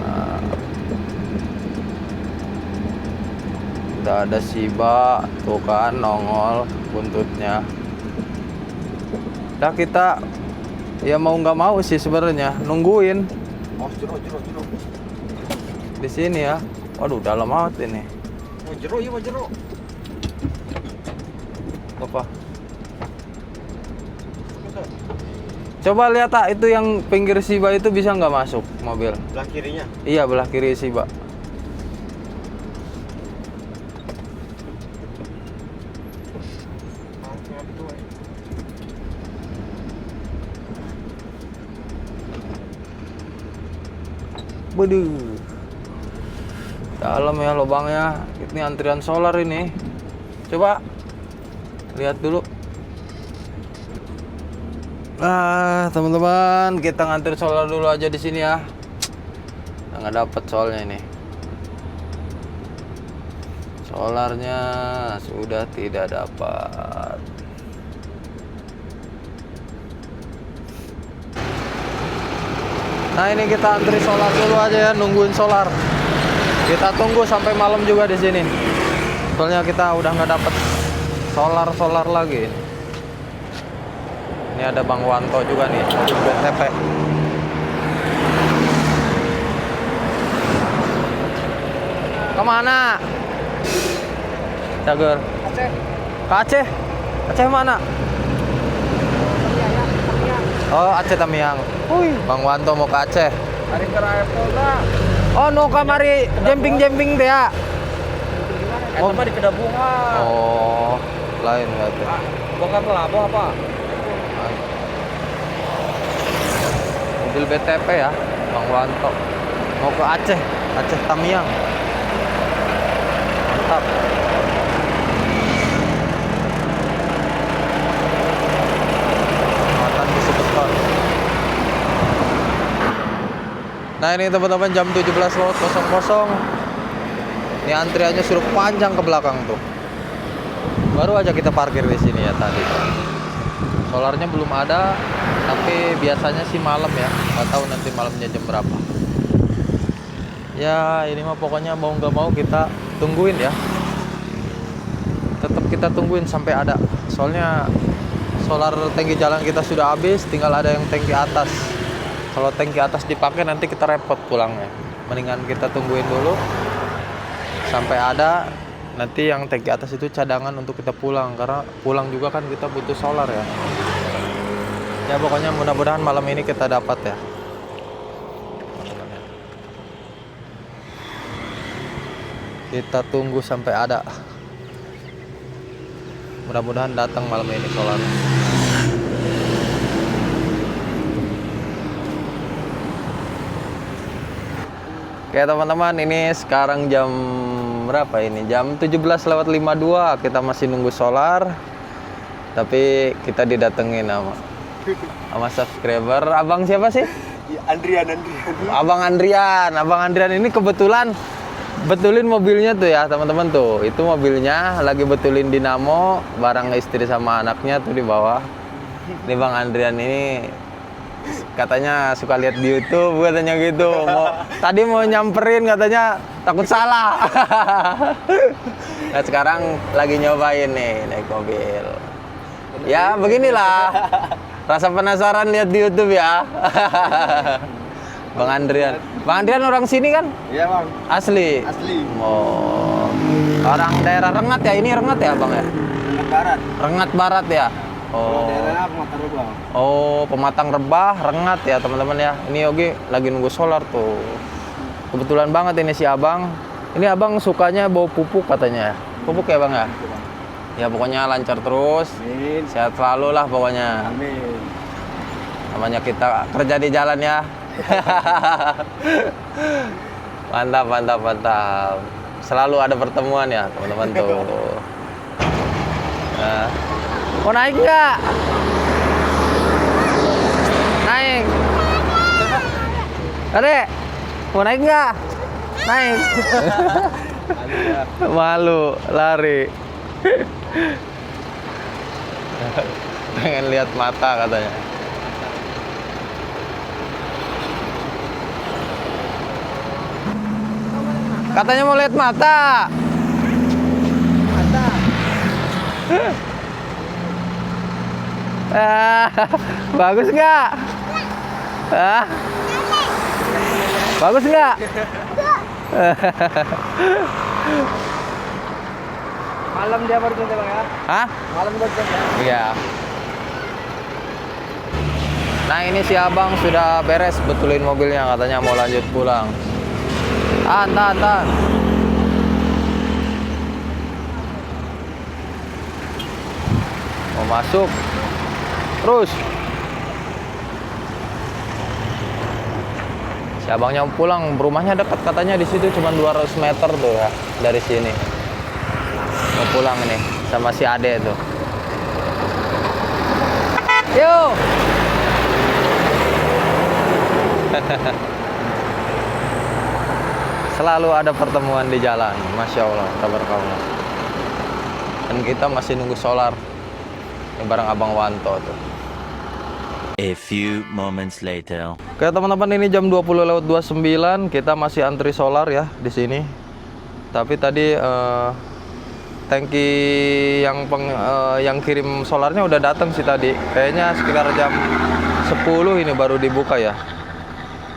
Nah, udah ada Shiba tuh kan nongol buntutnya. Udah kita ya mau nggak mau sih sebenarnya nungguin Oh, jero. di sini ya. Waduh, dalam amat ini. Oh, jero ya, jero. Apa? Coba lihat tak itu yang pinggir Shiba itu bisa nggak masuk mobil? Belah kirinya. Iya, belah kiri Shiba. Waduh, dalam ya lubangnya. Ini antrian solar ini. Coba lihat dulu. Nah teman-teman, kita ngantri solar dulu aja di sini ya. Nggak dapet soalnya ini. Solarnya sudah tidak dapat. Nah ini kita antri solar dulu aja ya, nungguin solar. Kita tunggu sampai malam juga di sini. Soalnya kita udah nggak dapet solar lagi. Ini ada Bang Wanto juga nih, mobil BTP. Kemana? Cager. Aceh. Ke Aceh? Aceh mana? Oh, Aceh Tamiang. Wih, Bang Wanto mau ke Aceh. Hari terakhir Polda. Oh, no kamari jemping-jemping teh ya. Oh, mah di Kedabungan. Oh, lain berarti. Bongkar pelabuh apa? Mobil BTP ya, Bang Wanto. Mau ke Aceh, Aceh Tamiang. Mantap. Muatan besi beton. Nah ini teman-teman jam 17.00. Ini antriannya sudah panjang ke belakang tuh. Baru aja kita parkir di sini ya tadi. Solarnya belum ada, tapi biasanya sih malam ya. Nggak tahu nanti malamnya jam berapa. Ya ini mah pokoknya mau nggak mau kita tungguin ya. Tetap kita tungguin sampai ada. Soalnya solar tangki jalan kita sudah habis, tinggal ada yang tangki atas. Kalau tangki atas dipakai nanti kita repot pulangnya. Mendingan kita tungguin dulu sampai ada. Nanti yang tangki atas itu cadangan untuk kita pulang, karena pulang juga kan kita butuh solar ya. Ya pokoknya mudah-mudahan malam ini kita dapat ya. Kita tunggu sampai ada. Mudah-mudahan datang malam ini solar. Oke teman-teman, ini sekarang jam berapa ini? Jam 17:52. Kita masih nunggu solar. Tapi kita didatengin sama subscriber. Abang siapa sih? Andrian. Abang Andrian ini kebetulan betulin mobilnya tuh ya teman-teman tuh. Itu mobilnya lagi betulin dinamo bareng istri sama anaknya tuh di bawah. Ini Bang Andrian ini katanya suka lihat di YouTube katanya gitu. Tadi mau nyamperin katanya takut salah. Nah sekarang lagi nyobain nih naik mobil. Ya beginilah. Rasa penasaran lihat di YouTube ya. Bang Andrian. Bang Andrian orang sini kan? Iya bang. Asli. Oh. Orang daerah Rengat ya, ini Rengat ya Bang ya? Rengat Barat. Rengat Barat ya. Oh. Daerahnya Pematang Rebah. Oh, Pematang Rebah, Rengat ya teman-teman ya. Ini Yogi lagi nunggu solar tuh. Kebetulan banget ini si Abang. Ini Abang sukanya bau pupuk katanya. Pupuk ya Bang ya? Ya pokoknya lancar terus. Amin. Sehat selalu lah pokoknya. Amin. Namanya kita kerja di jalan ya. Mantap. Selalu ada pertemuan ya teman-teman tuh. Nah. Mau naik nggak? Naik. Adek, mau naik nggak? Naik. Malu, lari. Pengen lihat mata katanya. Katanya mau lihat mata. Bagus nggak? Bagus nggak? Malam dia baru tunjuk bang ya? Hah? Malam baru tunjuk. Iya. Nah ini si Abang sudah beres betulin mobilnya, katanya mau lanjut pulang. Tahan. Mau masuk. Terus. Si Abangnya pulang, rumahnya dekat katanya, di situ cuma 200 meter tuh ya dari sini. Mau pulang nih sama si Ade tuh. Yuk. Selalu ada pertemuan di jalan, Masya Allah, tabarakallah. Dan kita masih nunggu solar ini bareng Abang Wanto tuh. A few moments later. Oke teman-teman, ini jam 20:29, kita masih antri solar ya di sini. Tapi tadi tangki yang kirim solarnya udah datang sih tadi. Kayaknya sekitar jam 10 ini baru dibuka ya.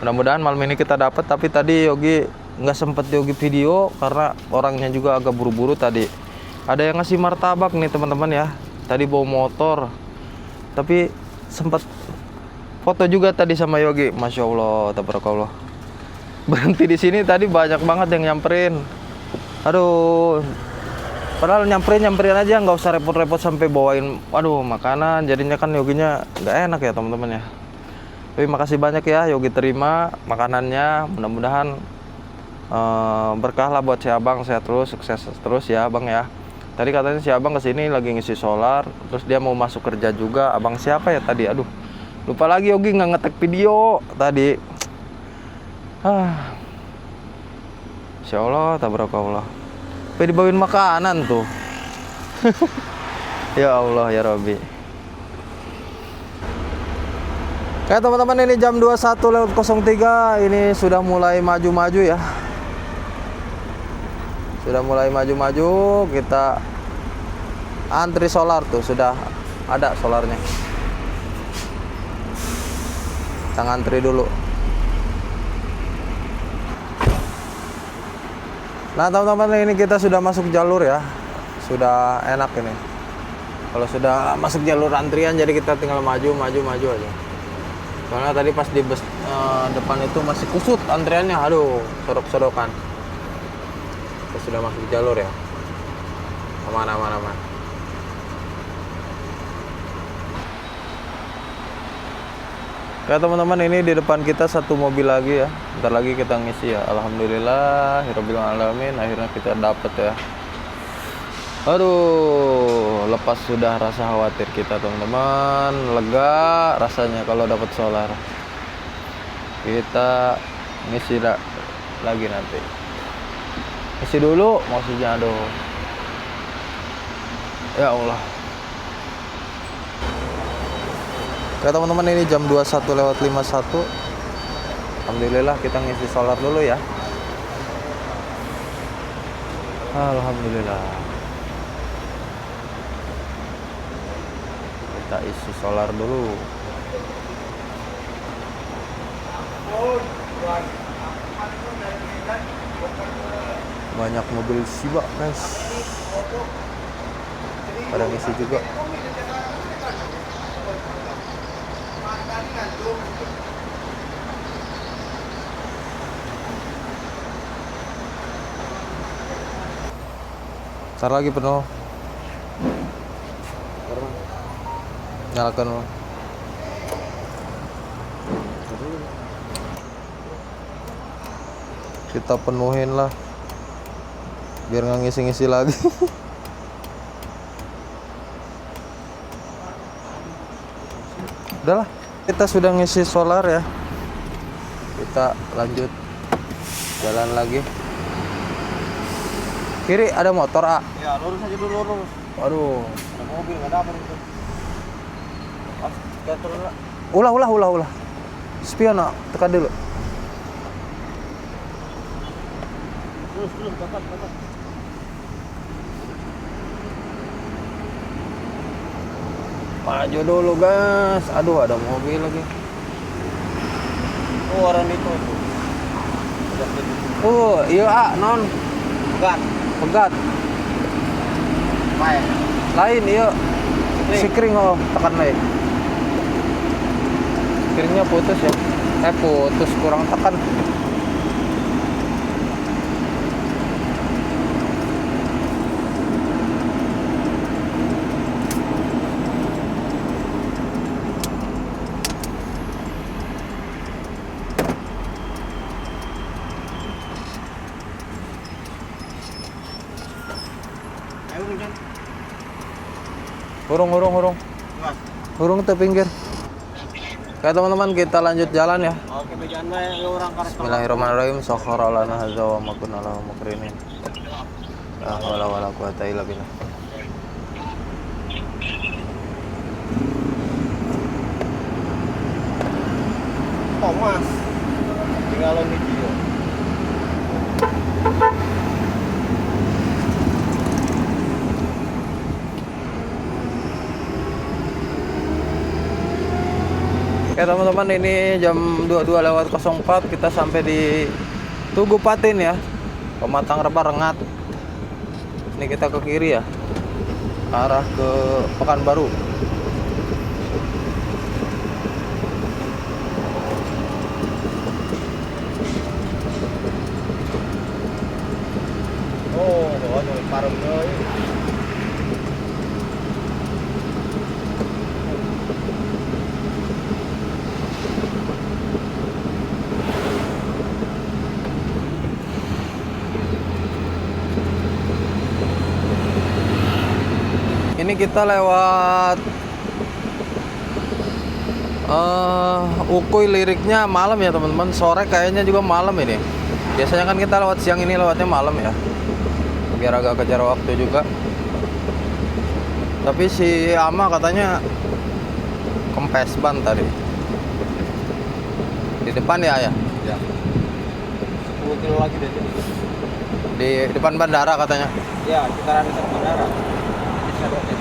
Mudah-mudahan malam ini kita dapat. Tapi tadi Yogi nggak sempet Yogi video karena orangnya juga agak buru-buru tadi. Ada yang ngasih martabak nih teman-teman ya. Tadi bawa motor. Tapi sempat foto juga tadi sama Yogi. Masya Allah, tabarakallah. Berhenti di sini tadi banyak banget yang nyamperin. Aduh. Padahal nyamperin aja, nggak usah repot-repot sampai bawain makanan. Jadinya kan Yoginya nggak enak ya teman-teman ya. Tapi makasih banyak ya Yogi terima makanannya. Mudah-mudahan berkah lah buat si Abang, sehat terus, sukses terus ya Abang ya. Tadi katanya si Abang kesini lagi ngisi solar, terus dia mau masuk kerja juga. Abang siapa ya tadi? Aduh, lupa lagi Yogi nggak ngetek video tadi. Insya Allah, tabarakallah. Tapi dibawain makanan tuh. Ya Allah ya Rabbi. Oke teman-teman, ini jam 21.03. Ini sudah mulai maju-maju ya. Sudah mulai maju-maju. Kita antri solar tuh, sudah ada solarnya. Kita ngantri dulu. Nah teman-teman, ini kita sudah masuk jalur ya. Sudah enak ini. Kalau sudah masuk jalur antrian, jadi kita tinggal maju aja. Soalnya tadi pas di bus depan itu masih kusut antriannya. Aduh, sorok-sorokan. Kita sudah masuk jalur ya. Aman. Oke teman-teman, ini di depan kita satu mobil lagi ya. Bentar lagi kita ngisi ya. Alhamdulillah, Rabbil alamin, akhirnya kita dapet ya. Aduh, lepas sudah rasa khawatir kita teman-teman. Lega rasanya kalau dapat solar. Kita ngisi lagi nanti. Ngisi dulu maksudnya, aduh. Ya Allah. Oke teman-teman, ini jam 21.51. Alhamdulillah kita ngisi solar dulu ya. Alhamdulillah. Kita isi solar dulu. Banyak mobil Shiba guys. Pada ngisi juga. Ntar lagi penuh. Nyalakan. Kita penuhin lah, biar nggak ngisi-ngisi lagi. Udahlah, kita sudah ngisi solar ya. Kita lanjut jalan lagi. Kiri ada motor, A. Ya, lurus aja dulu, lurus. Waduh. Ada mobil nggak dapat itu. Pas kita turun lah. Ulah. Spion, A. Tekan dulu. Terus, dapat. Maju dulu guys. Aduh, ada mobil lagi. Oh, orang itu. Oh iya, A. Non pegat Apa ya? lain iya sikring. Oh tekan lagi, sikringnya putus ya, putus kurang tekan. Ayo, Jan. Hurung ke pinggir. Oke teman-teman, kita lanjut jalan ya. Oke, bejaan bae orang karep. Bismillahirrahmanirrahim. Sakhara lana hadza wa ma kunna lahu muqrinin. La haula wala quwata illa billah. Oh, Mas. Tinggalan di dia. Oke teman-teman, ini jam 22.04 kita sampai di Tugu Patin ya, Pematang Reba Rengat. Ini kita ke kiri ya, arah ke Pekanbaru. Oh, ada parem euy. Ini kita lewat Ukuy, liriknya malam ya teman-teman. Sore kayaknya juga malam ini. Biasanya kan kita lewat siang, ini lewatnya malam ya, biar agak kejar waktu juga. Tapi si Ama katanya kempes ban tadi. Di depan ya ya. Ya. 10 kilo lagi dari sini. Di depan bandara katanya. Ya, sekitaran dekat bandara. Bisa roket.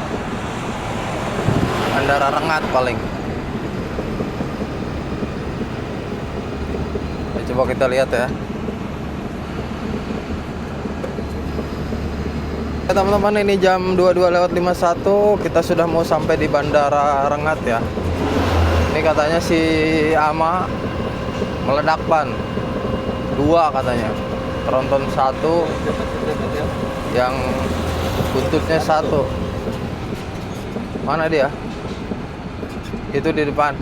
Bandara Rengat paling. Ya, coba kita lihat ya. Ya, teman-teman, ini jam 22:51, kita sudah mau sampai di Bandara Rengat ya. Ini katanya si Ama meledak ban. 2 katanya. Tronton 1, yang buntutnya 1. Mana dia? Itu di depan.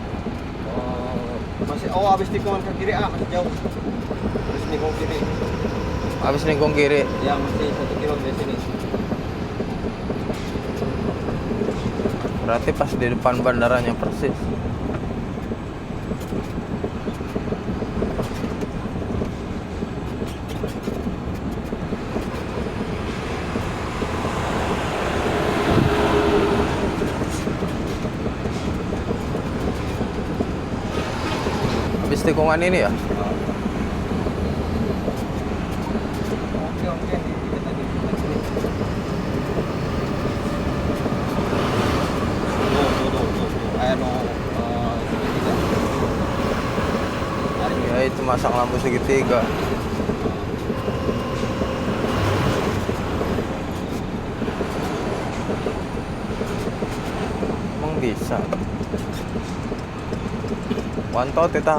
Masih habis tikungan ke kiri masih jauh. Terus nikung kiri. Habis ningkung kiri. Ya, masih 1 kilo dari sini. Berarti pas di depan bandaranya persis. Habis tikungan ini ya? Oke. Ya itu masang lampu segitiga. Emang bisa. Wanto kita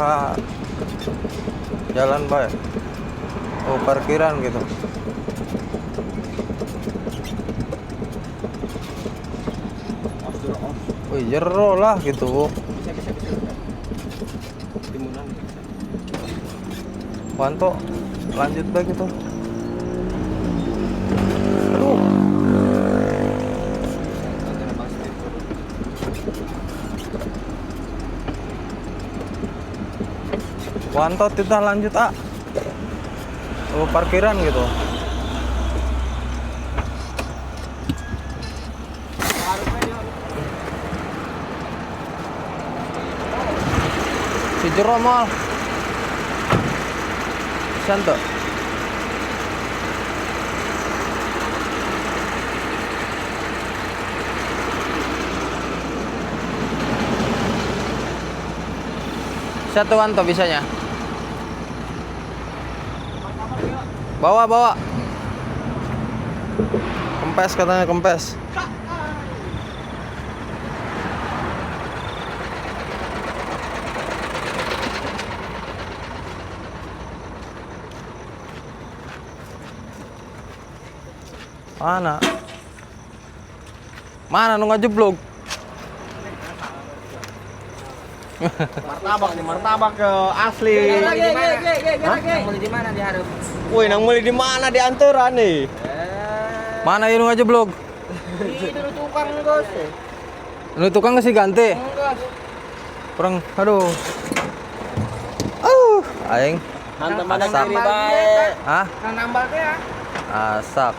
jalan baik. Oh, parkiran gitu. Wih, jero lah gitu. Bisa. Timunan. Wanto lanjut baik gitu. Aduh. Wanto kita lanjut Oh, parkiran gitu. Si jero mal. Santo. Satu Wanto bisanya. Bawa. Kempes katanya, kempes. Mana nu ngajeblog? Martabak asli. Mulai di mana diharap? Woi, nang mulai di mana di antara nih? Mana yang nu ngajeblog? Di tukang gos. Nu tukang kasih ganti. Kurang, aduh. Aing. Hantam-hantam Asak. diri baik. Hah? Nang nambal teh ya. Asak.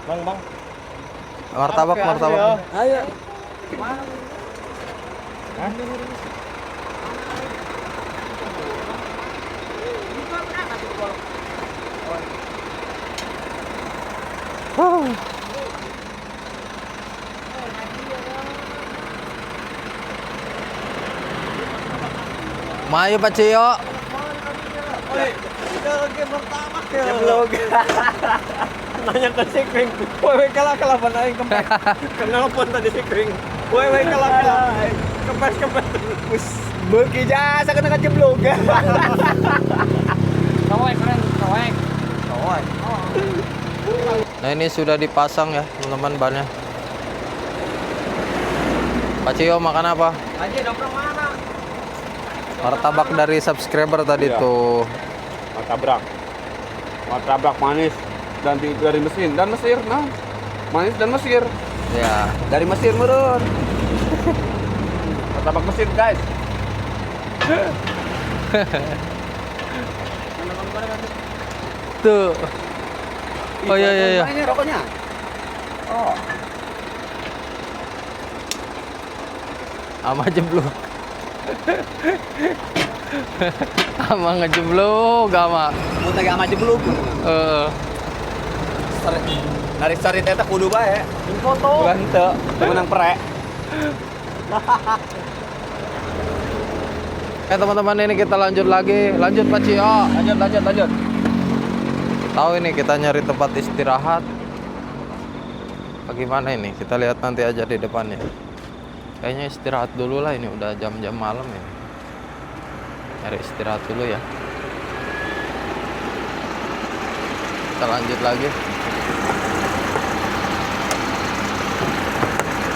Bang. Martabak. Ayo. Mayo Pak Cio. Woi, udah lagi martabak ya. Jeblok. Nanya ke si Kring. Woi, kalah aing kempes. Kenapa tadi si Kring? Woi, kalah. Kempes. Wis beuki jasa kena jeblok. Kawai keren, kawai. Nah, ini sudah dipasang ya, teman-teman, bannya. Pak Cio makan apa? Aja nongkrong mana? Martabak dari subscriber tadi Iya. tuh. Martabak manis dan dari Mesir dan Mesir, nah manis dan Mesir, Ya, dari Mesir meren. Martabak Mesir guys. tuh. Oh iya. Ini rokoknya. Ama jeblok. Ama ngejeblok ama. Mau tadi ama jeblok. Heeh. Dari story eta kudu bae. Foto. Bukan teu, menang prek. Teman-teman, ini kita lanjut lagi. Lanjut Pak Cio. Lanjut. Tahu ini kita nyari tempat istirahat. Bagaimana ini? Kita lihat nanti aja di depannya. Kayaknya istirahat dulu lah, ini udah jam-jam malam ini. Nyari istirahat dulu ya. Kita lanjut lagi.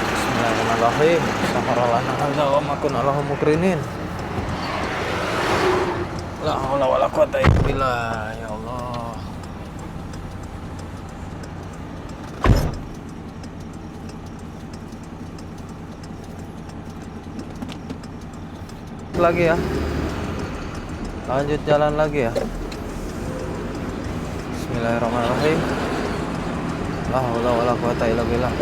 Bismillahirrahmanirrahim. Saharalana hadza wa ma kunna lahu mukrinin. La haula wala quwata illa billah. Ya Allah. Lagi ya. Lanjut jalan lagi ya. Bismillahirrahmanirrahim. La haula wala quwata illa billah.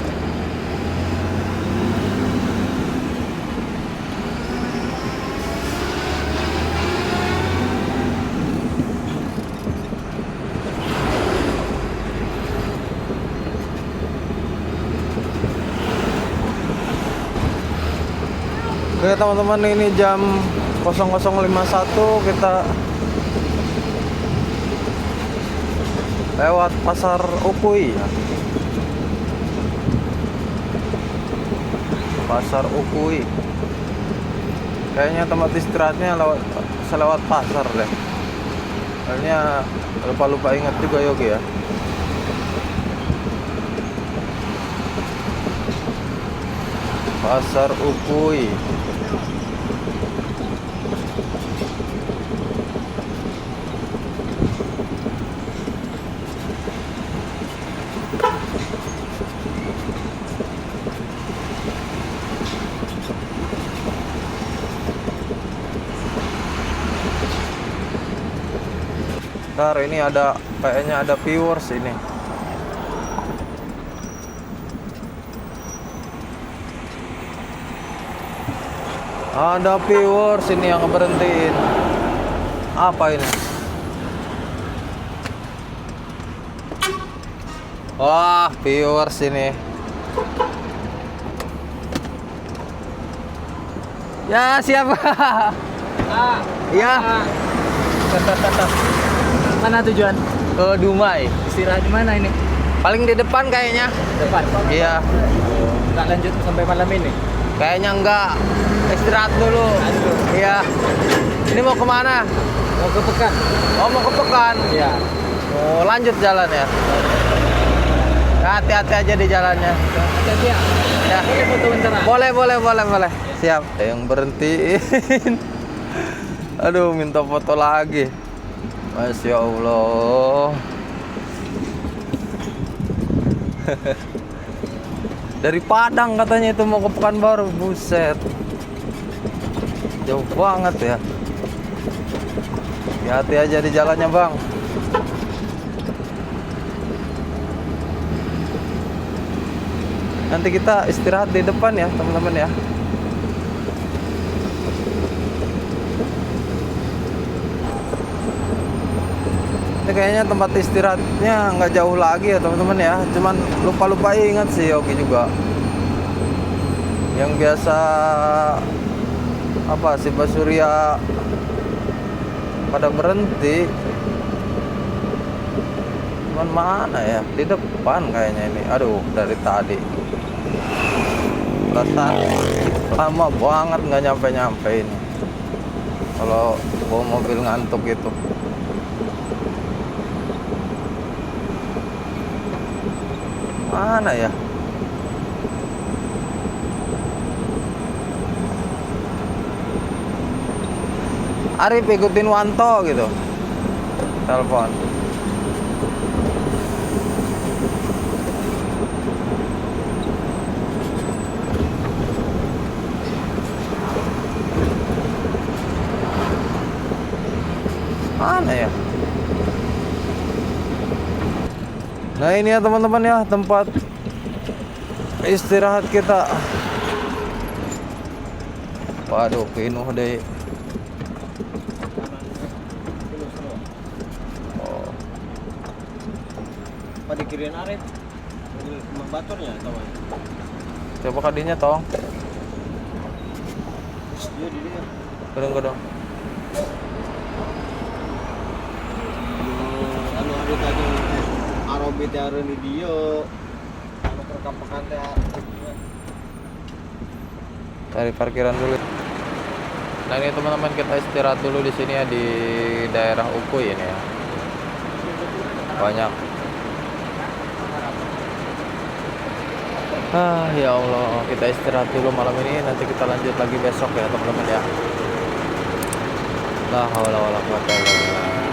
Oke teman-teman, ini jam 00.51 kita lewat Pasar Ukui ya. Pasar Ukui. Kayaknya tempat istirahatnya selewat pasar deh. Kayaknya lupa ingat juga Yogi ya. Pasar Ukui. Ntar ini kayaknya ada viewers ini. Ada viewers ini yang ngeberhentiin. Apa ini? Wah, viewers ini. Ya, siapa? Ya. Mana tujuan? Ke Dumai. Istirahat di mana ini? Paling di depan kayaknya. Depan. Iya. Enggak lanjut sampai malam ini. Kayaknya enggak. Istirahat dulu. Iya. Ini mau kemana? Mau ke Pekan. Oh, mau ke Pekan. Iya. Oh, lanjut jalan ya. Hati-hati aja di jalannya. Hati-hati ya. Ya. Boleh foto bentar. Boleh. Siap. Yang berhentiin. Aduh, minta foto lagi. Masya Allah. Dari Padang katanya itu mau ke Pekanbaru. Buset, jauh banget ya. Hati-hati aja di jalannya bang. Nanti kita istirahat di depan ya teman-teman ya. Ini kayaknya tempat istirahatnya nggak jauh lagi ya teman-teman ya. Cuman lupa ingat sih Yogi juga. Yang biasa apa sih Pak Surya pada berhenti. Cuman mana ya? Di depan kayaknya ini. Aduh, dari tadi. Lama banget nggak nyampe ini. Kalau bawa mobil ngantuk gitu. Mana ya? Arif ikutin Wanto gitu. Telepon. Mana ya? Nah ini ya teman-teman ya, tempat istirahat kita. Waduh, pinuh deh. Oh, Apa dikirim Arif? Baturnya atau apa? coba kadinya tong. Iya di dia. Gedung-gedung. Anu hari tadi Arobit hari di dia. Anu perkampungan teh. Cari parkiran dulu. Nah ini teman-teman, kita istirahat dulu di sini ya, di daerah Ukui ini ya. Banyak. Ya Allah, kita istirahat dulu malam ini, nanti kita lanjut lagi besok ya teman-teman ya. La haula wala quwata illa billah.